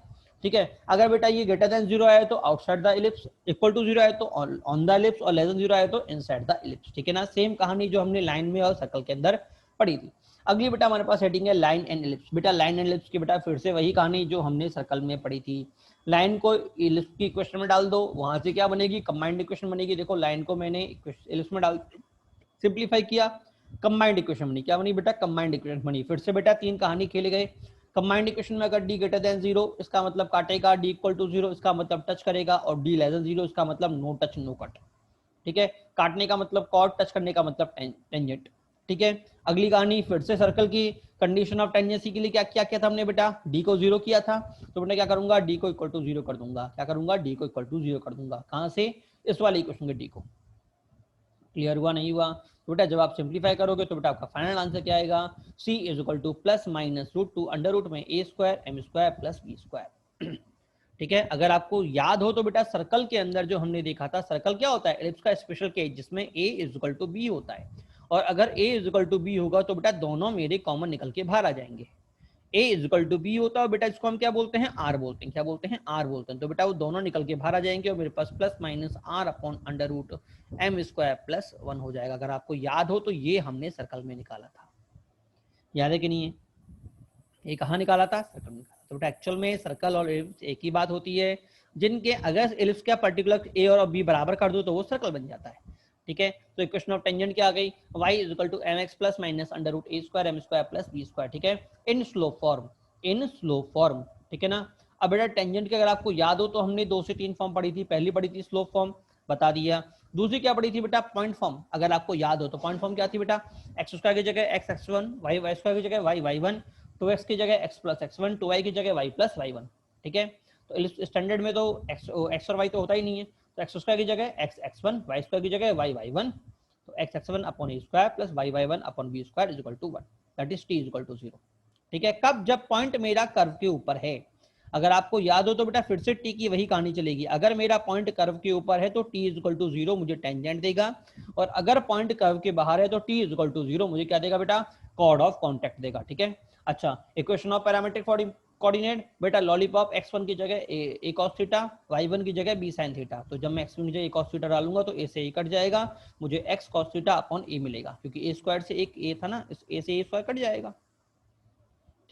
ठीक है, अगर बेटा ये ग्रेटर देन 0 आए तो outside the ellipse, equal to 0 आए तो ऑन द इलिप्स, और लेस देन 0 आए तो इनसाइड द इलिप्स। ठीक है ना, सेम कहानी जो हमने लाइन में और सर्कल के अंदर पढ़ी थी। अगली बेटा हमारे पास हेडिंग है लाइन एंड इलिप्स। बेटा लाइन एंड इलिप्स की बेटा फिर से वही कहानी जो हमने सर्कल में पढ़ी थी, लाइन को इलिप्स की इक्वेशन में डाल दो, वहां से क्या बनेगी, कंबाइंड इक्वेशन बनेगी। देखो लाइन को मैंने इलिप्स में डाल सिंप्लीफाई किया, कंबाइंड इक्वेशन बनी, क्या बनी बेटा, कंबाइंड इक्वेशन बनी। फिर से बेटा 3 कहानी खेले गए। कंबाइंड इक्वेशन में अगर d ग्रेटर देन 0 इसका मतलब काटेगा, d इक्वल टू 0 इसका मतलब टच करेगा, और d लेस देन 0 इसका मतलब नो टच नो कट। ठीक है, काटने का मतलब कॉट, टच करने का मतलब टेंजेंट। ठीक है, अगली कहानी फिर से सर्कल की, कंडीशन ऑफ टेंजेंसी के लिए क्या क्या किया था हमने बेटा, d को 0 किया था, तो बेटा क्या करूंगा, d को इक्वल टू 0 कर दूंगा, क्या करूंगा, d को इक्वल टू 0 कर दूंगा, कहां से, इस वाले इक्वेशन के d को। क्लियर हुआ नहीं हुआ, तो बेटा जब आप सिंप्लीफाई करोगे तो बेटा आपका फाइनल आंसर क्या आएगा, c is equal to plus minus √2 under root में a square m square plus b square. ठीक है, अगर आपको याद हो तो बेटा सर्कल के अंदर जो हमने देखा था, सर्कल क्या होता है, एलिप्स का स्पेशल केस जिसमें a is equal to b होता है, और अगर a is equal to b होगा तो बेटा दोनों मेरे कॉमन निकल के बाहर आ जाएंगे। a is equal to b होता है बेटा, इसको हम क्या बोलते हैं, r बोलते हैं, क्या बोलते हैं, r बोलते हैं, तो बेटा वो दोनों निकल के बाहर आ जाएंगे और मेरे पास plus minus r upon under root m square plus 1 हो जाएगा। अगर आपको याद हो तो ये हमने सर्कल में निकाला था, याद है कि नहीं है, ये कहाँ निकाला था, सर्कल में निकाला। तो बेटा एक्चुअल में सर्कल और एलिप्स एक ही बात होती है, जिनके अगर एलिप्स का पर्टिकुलर a और b बराबर कर दो तो वो सर्कल बन जाता है। ठीक है, तो इक्वेशन ऑफ टेंजेंट क्या आ गई, y is equal to mx plus minus under root a square m square plus b square. ठीक है, in slope form, in slope form. ठीक है ना, अब बेटा टेंजेंट की अगर आपको याद हो तो हमने 2 से 3 फॉर्म पढ़ी थी, पहली पढ़ी थी स्लोप फॉर्म, बता दिया, दूसरी क्या पढ़ी थी बेटा, पॉइंट फॉर्म। अगर आपको याद हो तो पॉइंट फॉर्म क्या थी बेटा, एक्स स्क्वायर की जगह एक्स x1, y स्क्वायर की जगह y1, 2x की जगह x प्लस x1, 2y की जगह y प्लस y1। ठीक है, तो स्टैंडर्ड में तो x और y तो होता ही नहीं है, तो एक्स स्क्वायर की जगह x x1, y स्क्वायर की जगह y y1, तो x x1 upon a square plus y y1 upon b square is equal to 1, that is t is equal to 0। ठीक है, कब, जब पॉइंट मेरा कर्व के ऊपर है। अगर आपको याद हो तो बेटा फिर से t की वही कहानी चलेगी, अगर मेरा पॉइंट कर्व के ऊपर है तो t इज इक्वल टू 0 मुझे टेंजेंट देगा, और अगर पॉइंट कर्व के बाहर है तो t इज इक्वल टू 0 मुझे क्या देगा बेटा, कॉर्ड ऑफ कॉन्टेक्ट देगा। ठीक है, अच्छा इक्वेशन ऑफ पैरामीट्रिक कोऑर्डिनेट, बेटा लॉलीपॉप x1 की जगह a cos थीटा, y1 की जगह b sin थीटा, तो जब मैं x1 की जगह a cos थीटा डालूंगा तो a से a कट जाएगा, मुझे x cos theta upon a मिलेगा, क्योंकि a स्क्वायर से एक a था ना, इस a से a स्क्वायर कट जाएगा।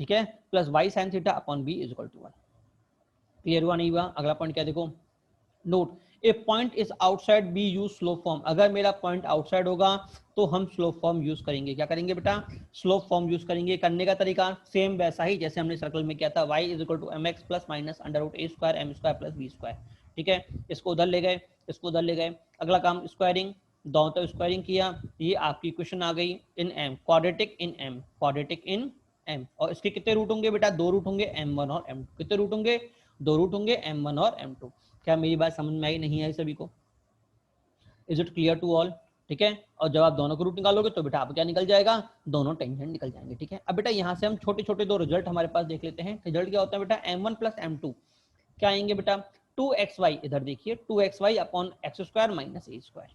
ठीक है, plus y sin theta upon b is equal to 1। Clear हुआ नहीं हुआ, अगला पॉइंट क्या देखो, note if point is outside be use slope form, अगर मेरा पॉइंट आउटसाइड होगा तो हम स्लोप फॉर्म यूज करेंगे। क्या करेंगे बेटा? स्लोप फॉर्म यूज करेंगे। करने का तरीका सेम वैसा ही जैसे हमने सर्कल में किया था, y is equal to mx plus minus under root a square m square plus b square. ठीक है, इसको उधर ले गए, इसको उधर ले गए। अगला काम स्क्वायरिंग, दोनों तरफ स्क्वायरिंग किया, ये आपकी इक्वेशन आ गई इन m, quadratic in m, quadratic in m। और इसके कितने रूट होंगे बेटा? 2 रूट होंगे, m1 और m2। कितने रूट होंगे? 2 रूट होंगे, m1 और m2। क्या मेरी बात समझ में आई? नहीं आई सभी को? Is it clear to all? ठीक है, और जब आप दोनों को रूट निकालोगे तो बेटा आप क्या निकल जाएगा? दोनों टेंजेंट निकल जाएंगे। ठीक है, अब बेटा यहाँ से हम छोटे छोटे दो रिजल्ट हमारे पास देख लेते हैं। रिजल्ट क्या होता है बेटा? m1 प्लस m2 क्या आएंगे बेटा? 2xy, इधर देखिए 2xy upon x square minus a square.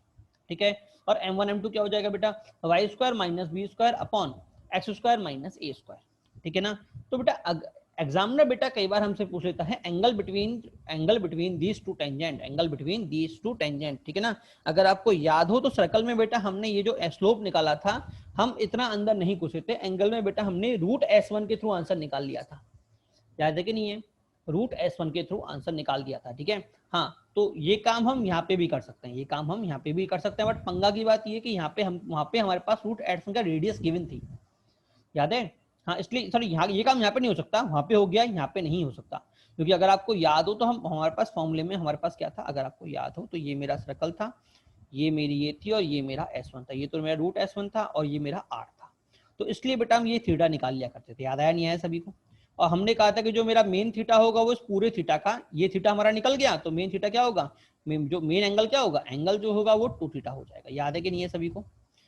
ठीक है, और m1 m2 क्या हो जाएगा बेटा? Y square minus b square upon x square minus a square. ठीक है ना? तो बेटा एग्जामिनर बेटा कई बार हमसे पूछ लेता है angle between these two tangent, angle between these two tangent. ठीक है ना? अगर आपको याद हो तो सर्कल में बेटा हमने ये जो स्लोप निकाला था, हम इतना अंदर नहीं घुसे थे। एंगल में बेटा हमने रूट s1 के थ्रू आंसर निकाल लिया था। याद है कि नहीं है? रूट s1 के थ्रू आंसर निकाल दिया था। ठीक है, हाँ, तो ये काम हम यहाँ पे भी कर सकते हैं, ये काम हम यहाँ पे भी कर सकते हैं। बट पंगा की बात ये है कि यहाँ पे हम वहाँ पे हमारे पास रूट s1 का रेडियस गिवन थी, याद है? हाँ, इसलिए सॉरी, यहाँ ये काम यहाँ पे नहीं हो सकता, वहाँ पे हो गया, यहाँ पे नहीं हो सकता। क्योंकि अगर आपको याद हो तो हम हमारे पास फॉर्मूले में हमारे पास क्या था, अगर आपको याद हो तो ये मेरा सर्कल था, ये मेरी ये थी और ये मेरा s1 था, ये तो मेरा रूट s1 था और ये मेरा r था। तो इसलिए बेटा हम ये थीटा निकाल लिया करते थे। याद आया नहीं आया सभी को? और हमने कहा था कि जो मेरा मेन थीटा होगा वो इस पूरे थीटा का, ये थीटा हमारा निकल गया तो मेन थीटा क्या होगा? जो मेन एंगल क्या होगा? एंगल जो होगा वो 2 थीटा हो जाएगा। याद है कि नहीं है सभी को?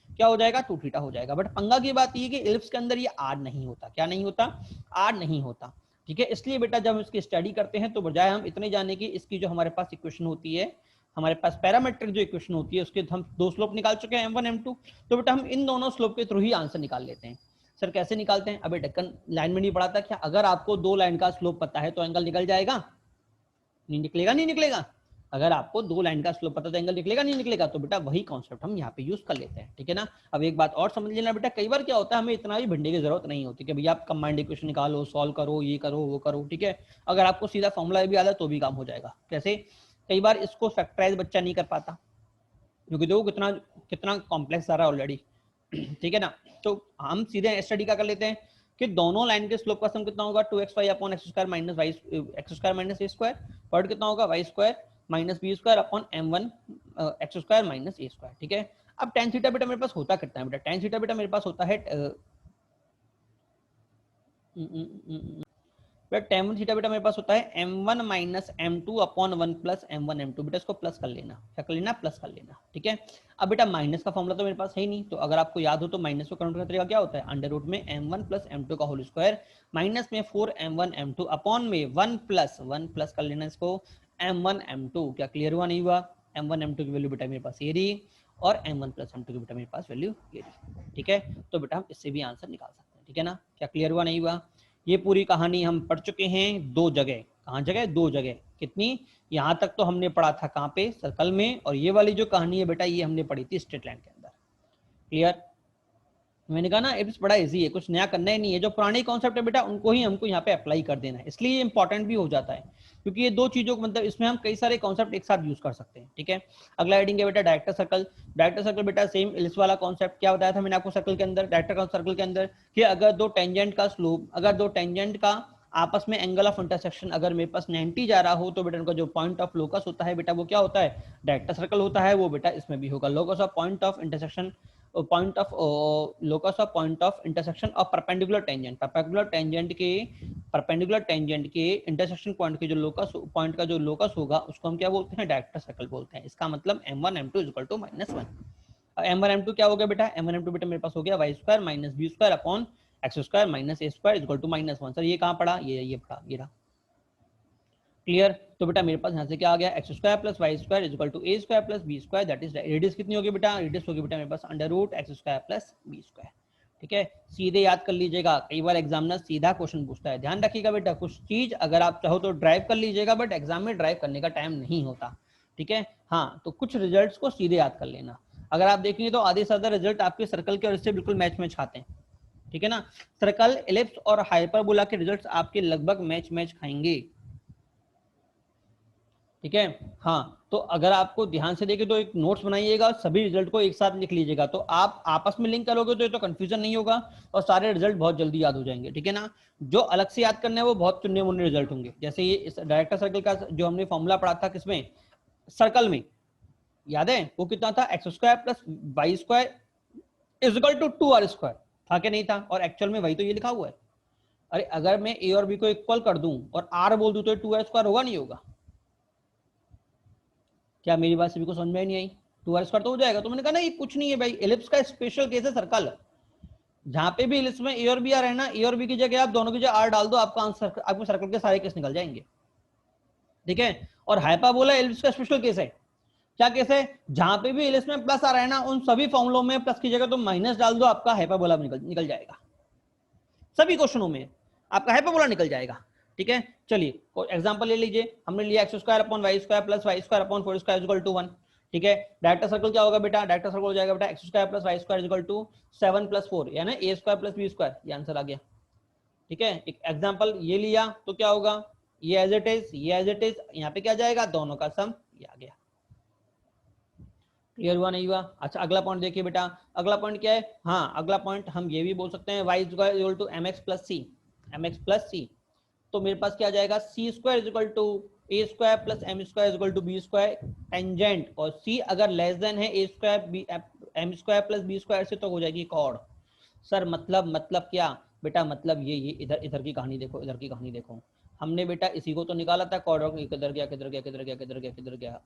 क्या हो जाएगा? 2 थीटा हो जाएगा। बट पंगा की बात ये कि इलिप्स के अंदर ये आर नहीं होता। क्या नहीं होता? आर नहीं होता। ठीक है, इसलिए बेटा जब इसकी स्टडी करते हैं तो बजाय हम इतने जाने की, इसकी जो हमारे पास इक्वेशन होती है, हमारे पास पैरामीट्रिक जो इक्वेशन होती है, उसके हम 2 स्लोप निकाल चुके हैं m1 m2, तो बेटा हम इन दोनों स्लोप के थ्रू ही आंसर निकाल लेते हैं। सर कैसे निकालते हैं? अबे ढक्कन लाइन में नहीं पढ़ा था क्या? अगर आपको 2 लाइन का स्लोप पता है तो एंगल निकल जाएगा? नहीं निकलेगा? नहीं निकलेगा? अगर आपको 2 लाइन का स्लोप पता तो एंगल निकलेगा? नहीं निकलेगा? तो बेटा वही कॉन्सेप्ट हम यहाँ पे यूज कर लेते हैं। ठीक है ना? अब एक बात और समझ लेना बेटा, कई बार क्या होता है, हमें इतना भी भिंडे की जरूरत नहीं होती कि भैया आप कंबाइंड इक्वेशन निकालो, सॉल्व करो, ये करो, वो करो। ठीक है, अगर आपको सीधा फॉर्मूला भी आता है तो भी काम हो जाएगा। कैसे? कई बार इसको फैक्टराइज बच्चा नहीं कर पाता, क्योंकि देखो कितना कितना कॉम्प्लेक्स आ रहा है ऑलरेडी। ठीक है ना? तो हम सीधे स्टडी क्या कर लेते हैं कि दोनों लाइन के स्लोप का सम कितना होगा? 2xy upon x square minus y, x square minus a square, point कितना होगा? Y square minus b square upon m1 x square minus a square. ठीक है, अब tan थीटा बेटा मेरे पास होता कितना है बेटा? tan थीटा बेटा मेरे पास होता है tan थीटा बेटा मेरे पास होता है m1 minus m2 upon 1 plus m1 m2। बेटा इसको प्लस कर लेना, क्या कर लेना? प्लस कर लेना। ठीक है, अब बेटा माइनस का फॉर्मूला तो मेरे पास है ही नहीं, तो अगर आपको याद हो तो माइनस को काउंट का तरीका क्या होता है? अंडर रूट में m1 प्लस m2 का होल स्क्वायर माइनस में 4m1 m2 अपॉन में 1 प्लस कर लेना इसको m1 m2। क्या क्लियर हुआ? नहीं हुआ? m1 m2 की वैल्यू बेटा मेरे पास ये रही और m1 प्लस m2 की बेटा मेरे पास वैल्यू ये रही। ठीक है, तो बेटा हम इससे भी आंसर निकाल सकते हैं। ठीक है ना? क्या क्लियर हुआ? नहीं हुआ? ये पूरी कहानी हम पढ़ चुके हैं 2 जगह। कहाँ जगह? 2 जगह। कितनी? यहाँ तक तो हमने पढ़ा था कहाँ पे? सर्कल में। और ये वाली जो कहानी है बेटा ये हमने पढ़ी थी स्ट्रेट लाइन के अंदर। क्लियर? मैंने कहा ना इट्स बड़ा इजी है, कुछ नया करना ही नहीं है। जो पुराने कॉन्सेप्ट है बेटा उनको ही हमको यहाँ पे अप्लाई कर देना है, इसलिए ये इंपॉर्टेंट भी हो जाता है, क्योंकि ये 2 चीजों को मतलब इसमें हम कई सारे कॉन्सेप्ट एक साथ यूज कर सकते हैं। ठीक है, अगला हेडिंग है बेटा डायरेक्टर सर्कल। डायरेक्टर सर्कल बेटा सेम इलिप्स वाला कॉन्सेप्ट। क्या बताया था मैंने आपको सर्कल के अंदर, डायरेक्टर सर्कल के अंदर, कि अगर 2 टेंजेंट का स्लोप, अगर 2 टेंजेंट का आपस में एंगल ऑफ इंटरसेक्शन अगर मेरे पास 90 जा रहा हो तो बेटा उनका जो पॉइंट ऑफ लोकस होता है बेटा वो क्या होता है? डायरेक्टर सर्कल होता है। वो बेटा इसमें भी होगा locus of point of intersection, point of locus of point of intersection of perpendicular tangent. Perpendicular tangent के इंटरसेक्शन पॉइंट के जो लोकस पॉइंट का जो लोकस होगा उसको हम क्या बोलते हैं? डायरेक्टर सर्कल बोलते हैं। इसका मतलब m1 m2 equal to -1। m1 m2 क्या हो गया बेटा? m1 m2 बेटा मेरे पास हो गया y square minus b square upon x square minus a square equal to -1। Sir ये कहाँ पड़ा? ये पड़ा, ये रहा। क्लियर? तो बेटा मेरे पास यहाँ से क्या आ गया? X square plus Y square equal to a square plus b square, that is radius कितनी होगी बेटा? रेडियस होगी बेटा मेरे पास under root x square plus b square. ठीक है, सीधे याद कर लीजिएगा, कई बार एग्जामिनर सीधा क्वेश्चन पूछता है। ध्यान रखिएगा बेटा, कुछ चीज अगर आप चाहो तो ड्राइव कर लीजिएगा, बट एग्जाम में ड्राइव करने का टाइम नहीं होता। ठीक है, हाँ, तो कुछ रिजल्ट्स को सीधे याद कर लेना। अगर आप देखेंगे तो आधे से ज्यादा रिजल्ट आपके सर्कल के और इससे बिल्कुल मैच खाते हैं। ठीक है ना? सर्कल, एलिप्स और हाइपरबोला के रिजल्ट्स आपके लगभग मैच खाएंगे। ठीक है, हाँ, तो अगर आपको ध्यान से देखे तो एक नोट्स बनाइएगा, सभी रिजल्ट को एक साथ लिख लीजिएगा, तो आप आपस में लिंक करोगे तो ये तो कंफ्यूजन नहीं होगा और सारे रिजल्ट बहुत जल्दी याद हो जाएंगे, ठीक है ना। जो अलग से याद करने हैं वो बहुत चुने मुन्ने रिजल्ट होंगे, जैसे ये इस डायरेक्टर सर्कल का जो हमने फॉर्मूला पढ़ा था किसमें, सर्कल में, याद है वो कितना था, x square plus Y square is equal to 2r square, था क्या नहीं था, और एक्चुअल में वही तो ये लिखा हुआ है। अरे अगर मैं ए और बी को इक्वल कर दूं और आर बोल दूं तो 2r स्क्वायर होगा नहीं होगा, क्या मेरी बात सभी को समझ में नहीं आई, 2r स्क्वायर तो हो जाएगा। तो मैंने कहा ना ये कुछ नहीं है भाई, एलिप्स का स्पेशल केस है सर्कल, जहां पे भी एलिप्स में ए और बी आ रहे हैं ना, ए और बी की जगह आप दोनों की जगह आर डाल दो, आपका आंसर, आपको सर्कल के सारे केस निकल जाएंगे, ठीक है। और हाइपरबोला एलिप्स का स्पेशल केस है, क्या केस है, जहां पे भी एलिप्स में प्लस आ रहा है ना, उन सभी फॉर्मुलों में प्लस की जगह तो माइनस डाल दो, आपका हाइपरबोला निकल जाएगा, सभी क्वेश्चनों में आपका हाइपरबोला निकल जाएगा, ठीक है। चलिए एग्जांपल ले लीजिए, हमने लिया x square upon y square plus Y square upon 4 square equal to 1, ठीक है। डायरेक्टर सर्कल क्या होगा बेटा, डायरेक्टर सर्कल हो जाएगा बेटा x square plus Y square equal to 7 plus 4, यानी a square plus b square, ये आंसर आ गया, ठीक है। एक एग्जांपल ये लिया तो क्या होगा, ये एज इट इज, ये एज इट इज, यहाँ पे क्या जाएगा, दोनों का सम, ये आ गया। क्लियर हुआ नहीं हुआ। अच्छा अगला पॉइंट देखिए बेटा, अगला पॉइंट क्या है, हाँ अगला पॉइंट हम ये भी बोल सकते हैं y square equal to m x plus c, m x plus c, तो मेरे पास क्या जाएगा, c square is equal to a square plus m square is equal to b square, tangent, और सी अगर लेस देन है a square b m square plus b square से, तो हो जाएगी कॉर्ड। सर मतलब क्या बेटा, मतलब ये इधर इधर की कहानी देखो, इधर की कहानी देखो, हमने बेटा इसी को तो निकाला था कॉर्ड, किधर गया किधर गया किधर गया किधर गया किधर गया,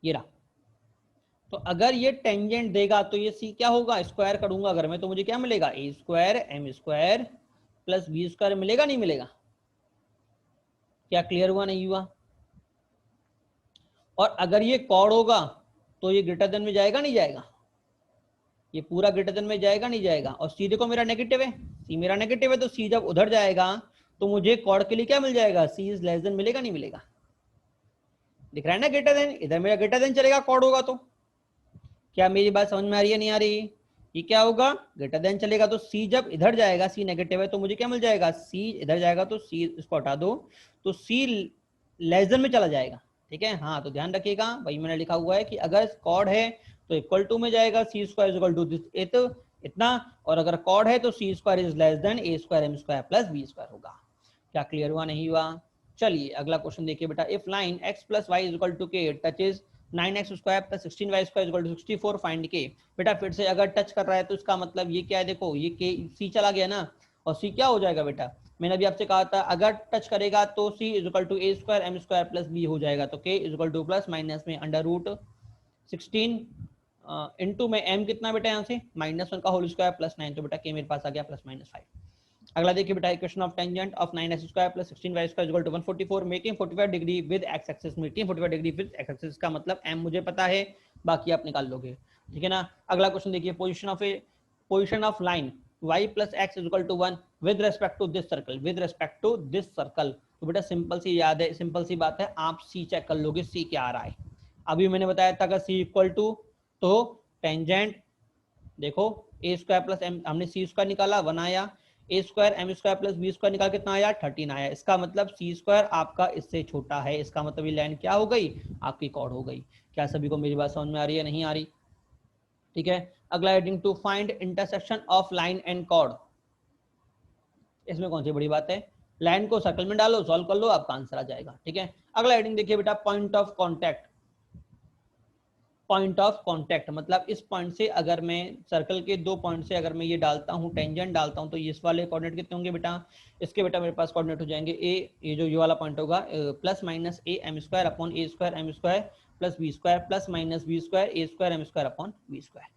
ये रहा। तो अगर ये टेंजेंट देगा तो ये सी क्या होगा, स्क्वायर करूंगा अगर मैं, तो मुझे क्या मिलेगा, a square m square plus b square, मिलेगा नहीं मिलेगा, क्या क्लियर हुआ नहीं हुआ। और अगर ये कॉर्ड होगा तो ये ग्रेटर देन में जाएगा नहीं जाएगा, ये पूरा ग्रेटर देन में जाएगा नहीं जाएगा, और सी देखो मेरा नेगेटिव है, सी मेरा नेगेटिव है, तो सी जब उधर जाएगा तो मुझे कॉर्ड के लिए क्या मिल जाएगा, सी इज लेस देन, मिलेगा नहीं मिलेगा, दिख रहा है ना ग्रेटर देन, इधर मेरा ग्रेटर देन चलेगा कॉर्ड होगा तो, क्या मेरी बात समझ में आ रही है नहीं आ रही, ये क्या होगा, ग्रेटर देन चलेगा, तो सी जब इधर जाएगा, सी नेगेटिव है, तो मुझे क्या मिल जाएगा, सी इधर जाएगा तो सी इसको हटा दो, तो सी लेस देन में चला जाएगा, ठीक है। हाँ तो ध्यान रखिएगा, वही मैंने लिखा हुआ है कि अगर कॉर्ड है तो इक्वल टू में जाएगा, सी स्क्वायर इक्वल टू इतना, और अगर कॉर्ड है तो c square is less than a square m square plus b square होगा, क्या क्लियर हुआ नहीं हुआ। चलिए अगला क्वेश्चन देखिए बेटा, if line x plus y is equal to k touches 9x square plus 16y square equal to 64, find k. बेटा फिर से अगर टच कर रहा है तो इसका मतलब ये क्या है, देखो ये के सी चला गया ना, और सी क्या हो जाएगा बेटा, मैंने अभी आपसे कहा था अगर टच करेगा तो c is equal to a square m square plus b हो जाएगा, तो k is equal to plus minus में अंडर रूट 16 इंटू में m कितना बेटा यहाँ से -1 का होल स्क्वायर प्लस 9, तो बेटा के मेरे पास आ गया प्लस -5। अगला देखिए बेटा, equation of tangent of 9x square plus 16y square equal to 144, making 45 degree with x axis, making 45 degree with x axis का मतलब m मुझे पता है, बाकी आप निकाल लोगे, ठीक है ना। अगला क्वेश्चन देखिए, position of line y plus x equal to 1 with respect to this circle, with respect to this circle, तो बेटा सिंपल सी याद है, सिंपल सी बात है, आप c चेक कर लोगे, c क्या आ रहा है। अभी मैंने बताया था अगर c इक्वल टू, तो टेंजेंट देखो ए स्क्वायर प्लस एम, हमने सी स्क्वायर निकाला 1 आया, a square m square plus b square निकाल कितना आया 13 आया, इसका मतलब सी स्क्वायर आपका इससे छोटा है, इसका मतलब ये लाइन क्या हो गई, आपकी कॉर्ड हो गई। क्या सभी को मेरी बात समझ में आ रही है नहीं आ रही, ठीक है। अगला heading, to find intersection of line and chord, इसमें कौन सी बड़ी बात है, लाइन को सर्कल में डालो, सॉल्व कर लो, आपका आंसर आ जाएगा, ठीक है। अगला हेडिंग देखिए बेटा, point of contact, point of contact मतलब इस पॉइंट से अगर मैं सर्कल के दो पॉइंट से अगर मैं ये डालता हूँ टेंजेंट डालता हूँ, तो इस वाले कोऑर्डिनेट कितने होंगे बेटा, इसके बेटा मेरे पास कोऑर्डिनेट हो जाएंगे ए, ये जो ये वाला पॉइंट होगा plus minus a m square upon A square m square plus b square plus minus b square a square m square upon B square,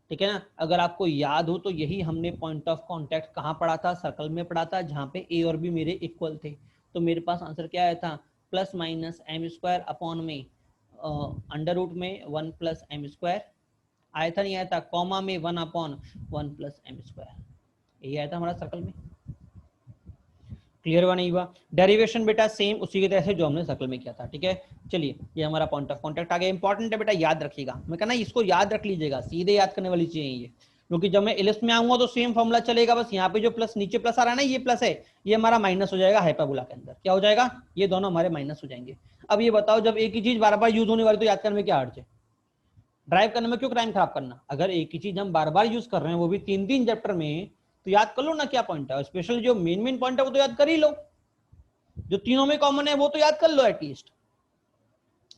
ठीक है ना। अगर आपको याद हो तो यही हमने पॉइंट ऑफ कॉन्टैक्ट कहाँ पढ़ा था, सर्कल में पढ़ा था, जहाँ पे ए और बी मेरे इक्वल थे, तो मेरे पास आंसर क्या आया था, plus minus m square upon में अंडर रूट में 1 प्लस एम स्क्वायर आया था, नहीं आया था, कॉमा में 1 अपॉन 1 प्लस एम स्क्वायर, यही आया था हमारा सर्कल में। क्लियर हुआ नहीं हुआ। डेरिवेशन बेटा सेम उसी की तरह से जो हमने सर्कल में किया था, ठीक है। चलिए ये हमारा पॉइंट ऑफ कॉन्टैक्ट आ गया, इंपॉर्टेंट है बेटा, याद रखिएगा, मैं कहना इसको याद रख लीजिएगा, सीधे याद करने वाली चीजें ये। क्योंकि जब मैं इलिप्स में आऊंगा तो सेम फॉर्मूला चलेगा, बस यहाँ पे जो प्लस नीचे प्लस आ रहा है ना, ये प्लस है, ये हमारा माइनस हो जाएगा हाइपरबोला के अंदर। क्या हो जाएगा? ये दोनों हमारे माइनस हो जाएंगे। अब ये बताओ, जब एक ही चीज बार बार यूज होने वाली तो याद करने में क्या हर्ज है? ड्राइव करने में क्यों टाइम खराब करना? अगर एक ही चीज हम बार बार यूज कर रहे हैं, वो भी 3-3 चैप्टर में, तो याद कर लो ना क्या पॉइंट है। स्पेशल जो मेन पॉइंट है वो तो याद कर ही लो, जो तीनों में कॉमन है वो तो याद कर लो एटलीस्ट।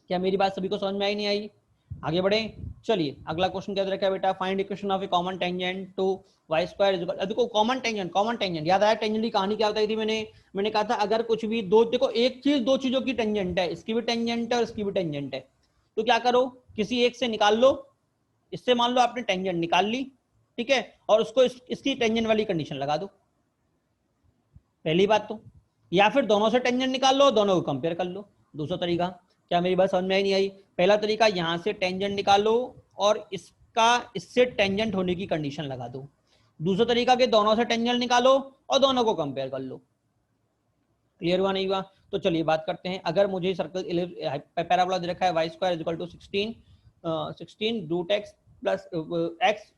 क्या मेरी बात सभी को समझ में आई नहीं आई? आगे बढ़े, चलिए अगला क्वेश्चन क्या दे रखा है बेटा, find equation of a common tangent to y square is equal. देखो कॉमन टेंजेंट याद आया? टेंजेंट की कहानी क्या बताई थी मैंने कहा था अगर कुछ भी दो, देखो एक चीज दो चीजों की टेंजेंट है, इसकी भी टेंजेंट है और इसकी भी टेंजेंट है, तो क्या करो, किसी एक से निकाल लो। इससे मान लो आपने टेंजेंट निकाल ली, ठीक है, और उसको इसकी टेंजेंट वाली कंडीशन लगा दो, पहली बात तो। या फिर दोनों से टेंजेंट निकाल लो, दोनों को कंपेयर कर लो, दूसरा तरीका। क्या मेरी बात समझ में नहीं आई? पहला तरीका, यहां से टेंजेंट निकालो और इसका इससे टेंजेंट होने की कंडीशन लगा दो। दूसरा तरीका कि दोनों से टेंजेंट निकालो और दोनों को कंपेयर कर लो। क्लियर हुआ नहीं हुआ? तो चलिए बात करते हैं। अगर मुझे सर्कल पैराबोला दे रखा है y square equal to 16 root x plus x,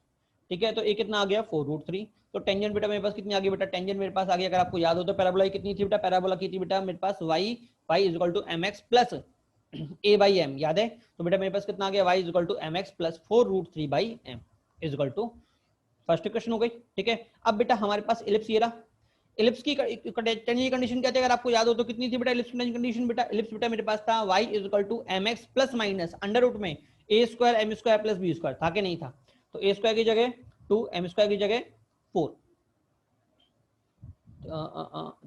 ठीक है, तो ये कितना आ गया 4√3। तो टेंजेंट बेटा मेरे पास कितनी आ गई बेटा? टेंजेंट मेरे पास आ गई, अगर आपको याद हो तो पैराबोला कितनी थी बेटा? पैराबोला की थी बेटा मेरे पास y is equal to mx plus a/m, याद है? तो बेटा मेरे पास कितना आ गया? y is equal to mx plus 4√3/m is equal to, first equation हो गई, ठीक है। अब बेटा हमारे पास इलिप्स ये रहा, इलिप्स की टेंजेंट कंडीशन क्या थी अगर आपको याद हो तो? कितनी थी बेटा इलिप्स की कंडीशन? बेटा इलिप्स बेटा मेरे पास था y is equal to mx plus minus under root में a square m square plus b square, था कि नहीं था? तो a स्क्वायर की जगह 2, m स्क्वायर की जगह 4,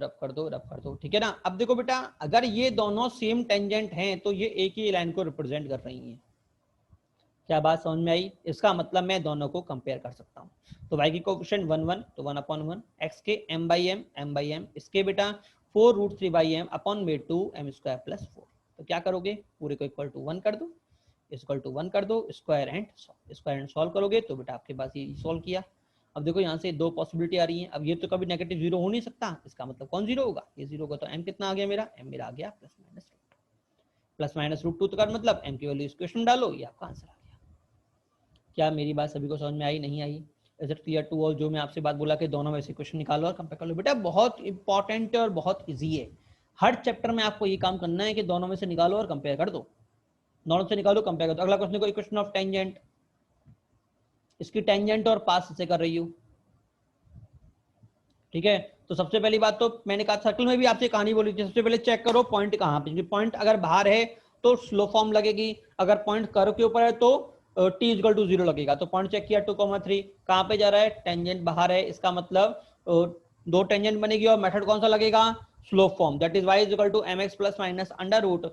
रब कर दो, ठीक है ना। अब देखो बेटा, अगर ये दोनों सेम टेंजेंट हैं तो ये एक ही लाइन को रिप्रेजेंट कर रही हैं। क्या बात समझ में आई? इसका मतलब मैं दोनों को कंपेयर कर सकता हूँ। तो y की कोएफिशिएंट 1 तो 1/1, x के m/m, इसके बेटा 4√3/m अपॉन में 2m स्क्वायर प्लस 4। तो क्या करोगे, पूरे को इक्वल टू 1 कर दो, इक्वल टू 1 कर दो, स्क्वायर एंड सॉल्व करोगे तो बेटा आपके पास ये सॉल्व किया। अब देखो यहाँ से दो पॉसिबिलिटी आ रही है। अब ये तो कभी नेगेटिव जीरो हो नहीं सकता, इसका मतलब कौन जीरो होगा? ये जीरो होगा। तो m कितना आ गया मेरा? m मेरा आ गया प्लस माइनस रूट 2 का मतलब m की वैल्यू इस क्वेश्चन डालो, ये आपका आंसर आ गया। क्या मेरी बात सभी को समझ में आई नहीं आई? Is it clear to all? जो मैं आपसे बात बोला कि दोनों में से क्वेश्चन निकालो और कंपेयर कर लो, बेटा बहुत इंपॉर्टेंट है और बहुत इजी है। हर चैप्टर में आपको ये काम करना है कि दोनों में से निकालो और कंपेयर कर दो, दोनों से निकालो कंपेयर कर दो। अगला क्वेश्चन को इक्वेशन ऑफ टेंजेंट, इसकी टेंजेंट और पास से कर रही हूँ, ठीक है। तो सबसे पहली बात तो मैंने कहा सर्कल में भी आपसे कहानी बोली थी, सबसे पहले चेक करो पॉइंट कहाँ पे। पॉइंट अगर बाहर है तो स्लो फॉर्म लगेगी, अगर पॉइंट कर्व के ऊपर है तो t इक्वल टू 0 लगेगा। तो पॉइंट चेक किया 2,3 कहाँ पे जा रहा है? टेंजेंट बाहर है, इसका मतलब दो टेंजेंट बनेगी और मेथड कौन सा लगेगा? Slope form. That is y is equal to mx plus minus under root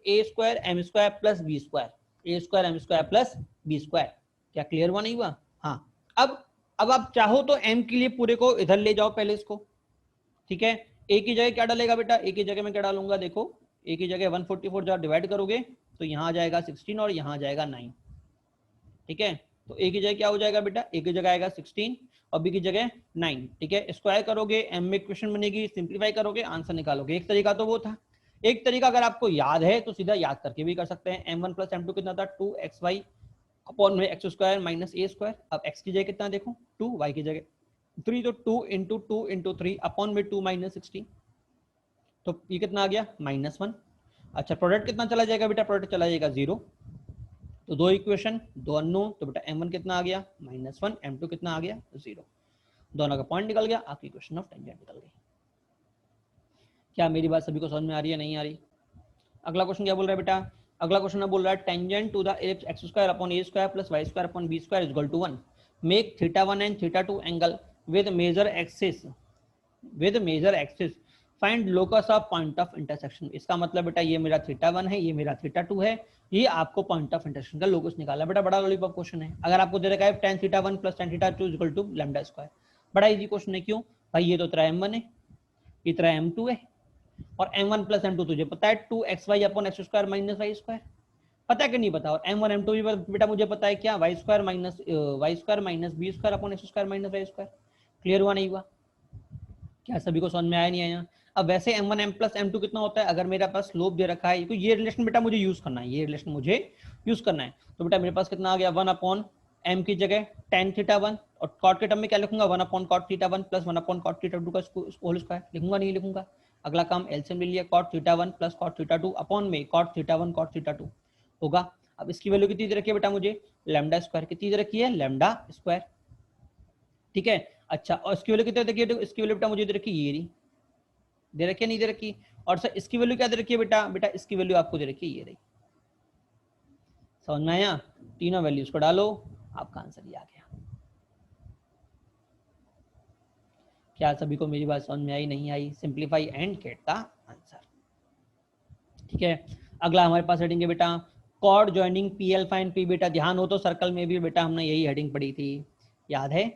a square m square plus b square, a square m square plus b square. क्या क्लियर हुआ नहीं हुआ? हाँ। अब आप चाहो तो m के लिए पूरे को इधर ले जाओ पहले इसको, ठीक है। a की जगह क्या डालेगा बेटा? a की जगह मैं क्या डालूंगा? देखो a की जगह 144 जब डिवाइड करोगे तो यहाँ आ जाएगा 16 और यहाँ आ जाएगा 9, ठीक है। तो a की जगह क्या हो जाएगा बेटा? a की जगह आएगा 16 और b की जगह 9, ठीक है। स्क्वायर करोगे m में इक्वेशन बनेगी, सिंप्लीफाई करोगे आंसर निकालोगे। एक तरीका तो वो था। एक तरीका अगर आपको याद है तो सीधा याद करके भी कर सकते हैं। m1 प्लस m2 कितना था? 2xy अपॉन में x square minus a square. अब x की जगह कितना देखो 2, y की जगह 3, तो 2 इंटू 3 अपॉन में 2 माइनस 16, तो ये कितना आ गया? -1। अच्छा प्रोडक्ट कितना चला जाएगा बेटा? प्रोडक्ट चला जाएगा 0। तो दो इक्वेशन दो अननोन, तो बेटा m1 कितना आ गया? -1, m2 कितना आ गया? 0। दोनों का पॉइंट निकल गया, आपकी इक्वेशन ऑफ टेंजेंट निकल गई। क्या मेरी बात सभी को समझ में आ रही है नहीं आ रही? अगला क्वेश्चन क्या बोल रहा है बेटा? अगला क्वेश्चन में बोल रहा है tangent to the ellipse x square upon a square plus y square upon b square is equal to 1, make θ1 and θ2 angle with major axis, find locus of point of intersection. इसका मतलब बेटा ये मेरा θ1 है, ये मेरा θ2 है, ये आपको पॉइंट ऑफ इंटरसेक्शन का लोकस निकाला। बेटा बड़ा लॉलीपॉप क्वेश्चन है। अगर आपको दे रखा है tan θ1 plus tan θ2 equal to lambda square, बड़ा इजी क्वेश्चन है। क्यों भाई? ये तो तेरा m1 है, ये तेरा m2 है, और m1 प्लस m2 तुझे पता है 2xy upon x square minus y square, पता है कि नहीं पता? और m1 m2 भी बेटा मुझे पता है क्या? y square minus b square upon x square minus y square. Clear हुआ नहीं हुआ? क्या सभी को समझ में आया नहीं आया? अब वैसे m1 m प्लस m2 कितना होता है? अगर मेरे पास स्लोप दे रखा है तो ये रिलेशन बेटा मुझे यूज करना है, ये रिलेशन मुझे यूज करना है। तो बेटा मेरे पास कितना आ गया? 1 अपॉन m की जगह tan थीटा 1 और cot के टर्म में क्या लिखूंगा 1 upon cot theta 1 plus 1 upon cot theta 2 का होल स्क्वायर लिखूंगा नहीं लिखूंगा। अगला काम एलसीएम ले लिया cot theta 1 plus cot theta 2 upon में cot थीटा 1 cot थीटा 2 होगा। अब इसकी वैल्यू कितनी दे रखी है बेटा मुझे लैम्डा स्क्वायर, कितनी दे रखी है लैम्डा स्क्वायर, ठीक है। अच्छा और इसकी वैल्यू कितनी दे रखी है, इसकी वैल्यू बेटा मुझे दे रखी है ये रही, दे रखी है नहीं दे रखी। और सर इसकी वैल्यू क्या दे रखी है बेटा, बेटा इसकी वैल्यू आपको दे रखी है ये रही। समझ में आया, तीनों वैल्यूज को डालो आपका आंसर ये आ गया। क्या सभी को मेरी बात समझ में आई नहीं आई, simplify and get the answer, ठीक है। अगला हमारे पास हेडिंग है बेटा chord joining p alpha and p beta. ध्यान हो तो सर्कल में भी बेटा हमने यही हेडिंग पढ़ी थी, याद है,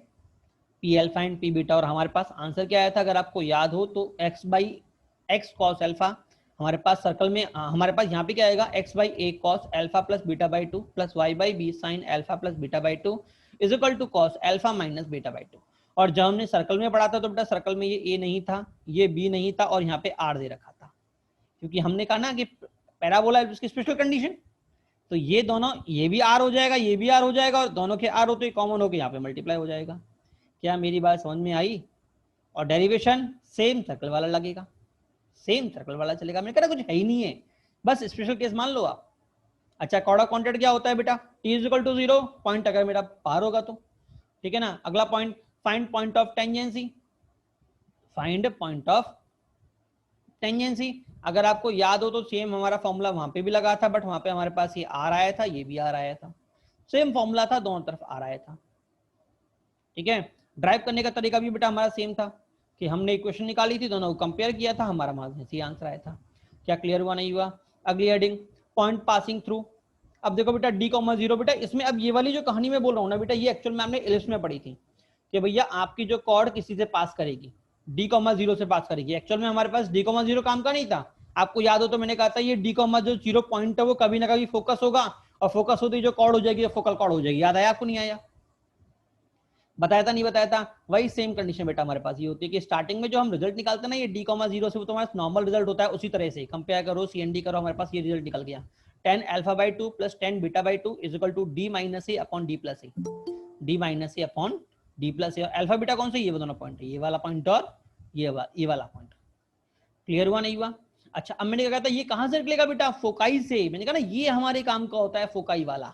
P alpha and p beta. और हमारे पास आंसर क्या आया था अगर आपको याद हो तो x by x cos alpha, हमारे पास सर्कल में हमारे पास यहाँ पे क्या आएगा x by a cos alpha plus beta by 2 plus y by b sine alpha plus beta by 2 is equal to cos alpha minus beta by 2। और जब हमने सर्कल में पढ़ा था तो बेटा सर्कल में ये a नहीं था, ये b नहीं था और यहाँ पे r दे रखा था, क्योंकि हमने कहा ना कि पैराबोला उसकी स्पेशल कंडीशन, तो ये दोनों ये भी r हो जाएगा ये भी r हो जाएगा और दोनों के r हो तो ये कॉमन होकर यहाँ पे मल्टीप्लाई हो जाएगा। क्या मेरी बात समझ में आई? और डेरिवेशन सेम सर्कल वाला लगेगा, सेम सर्कल वाला चलेगा। मैंने कहा कुछ है ही नहीं है, बस स्पेशल केस मान लो आप। अच्छा कॉर्ड ऑफ कॉन्टेक्ट क्या होता है बेटा, t is equal to 0, point अगर मेरा पार होगा तो, ठीक है ना। अगला point find point of tangency, find point of tangency. अगर आपको याद हो तो सेम हमारा फॉर्मूला वहां पे भी लगा था, बट वहां पे हमारे पास ये आर आया था ये भी आर आया था, सेम फॉर्मूला था, दोनों तरफ आर आया था, ठीक है। ड्राइव करने का तरीका भी बेटा हमारा सेम था कि हमने इक्वेशन निकाली थी, दोनों को कंपेयर किया था, हमारा वहां से आंसर आया था। क्या क्लियर हुआ नहीं हुआ? अगली हेडिंग पॉइंट पासिंग थ्रू। अब देखो बेटा d, 0 बेटा, इसमें अब ये वाली जो कहानी में बोल रहा हूँ ना बेटा, ये एक्चुअल में हमने इलिप्स में पढ़ी थी कि भैया आपकी जो कॉर्ड किसी से पास करेगी d, 0 से पास करेगी। एक्चुअल में हमारे पास d, 0 काम का नहीं था, आपको याद हो तो मैंने कहा था ये d, 0 पॉइंट है वो कभी ना कभी फोकस होगा और फोकस होती जो कॉर्ड हो जाएगी फोकल कॉर्ड हो जाएगी। याद आया आपको नहीं आया? बताया था नहीं बताया था? वही सेम कंडीशन बेटा हमारे पास ये होती है कि स्टार्टिंग में जो हम रिजल्ट निकालते हैं ना ये d, 0 से वो तुम्हारा नॉर्मल रिजल्ट होता है, उसी तरह से कंपेयर करो CND करो, हमारे पास ये रिजल्ट निकल गया tan alpha by 2 plus tan beta by 2 is equal to d minus a upon d plus a, d minus a upon d plus a. Alpha beta कौन सा, ये दोनों पॉइंट है, ये वाला पॉइंट और ये वाला पॉइंट। क्लियर हुआ नहीं हुआ? अच्छा अब मैंने कहा था ये कहां से निकलेगा बेटा, फोकाई से। मैंने कहा ना ये हमारे काम का होता है फोकाई वाला,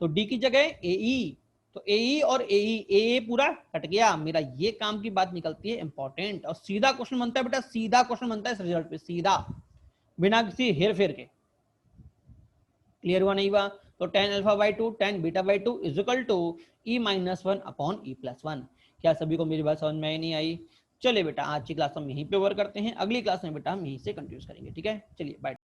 तो d की जगह AE, तो AE और AE पूरा कट गया मेरा, ये काम की बात निकलती है इंपॉर्टेंट। और सीधा क्वेश्चन बनता है बेटा, सीधा क्वेश्चन बनता है इस रिजल्ट पे, सीधा बिना किसी हेर फेर के। क्लियर हुआ नहीं हुआ? तो tan alpha by 2 tan beta by 2 is equal to e minus 1 upon e plus 1। क्या सभी को मेरी बात समझ में आई नहीं आई? चलिए बेटा आज की क्लास हम यहीं पे वर्क करते हैं, अगली क्लास में बेटा हम यहीं से कंटिन्यू करेंगे, ठीक है। चलिए बाय।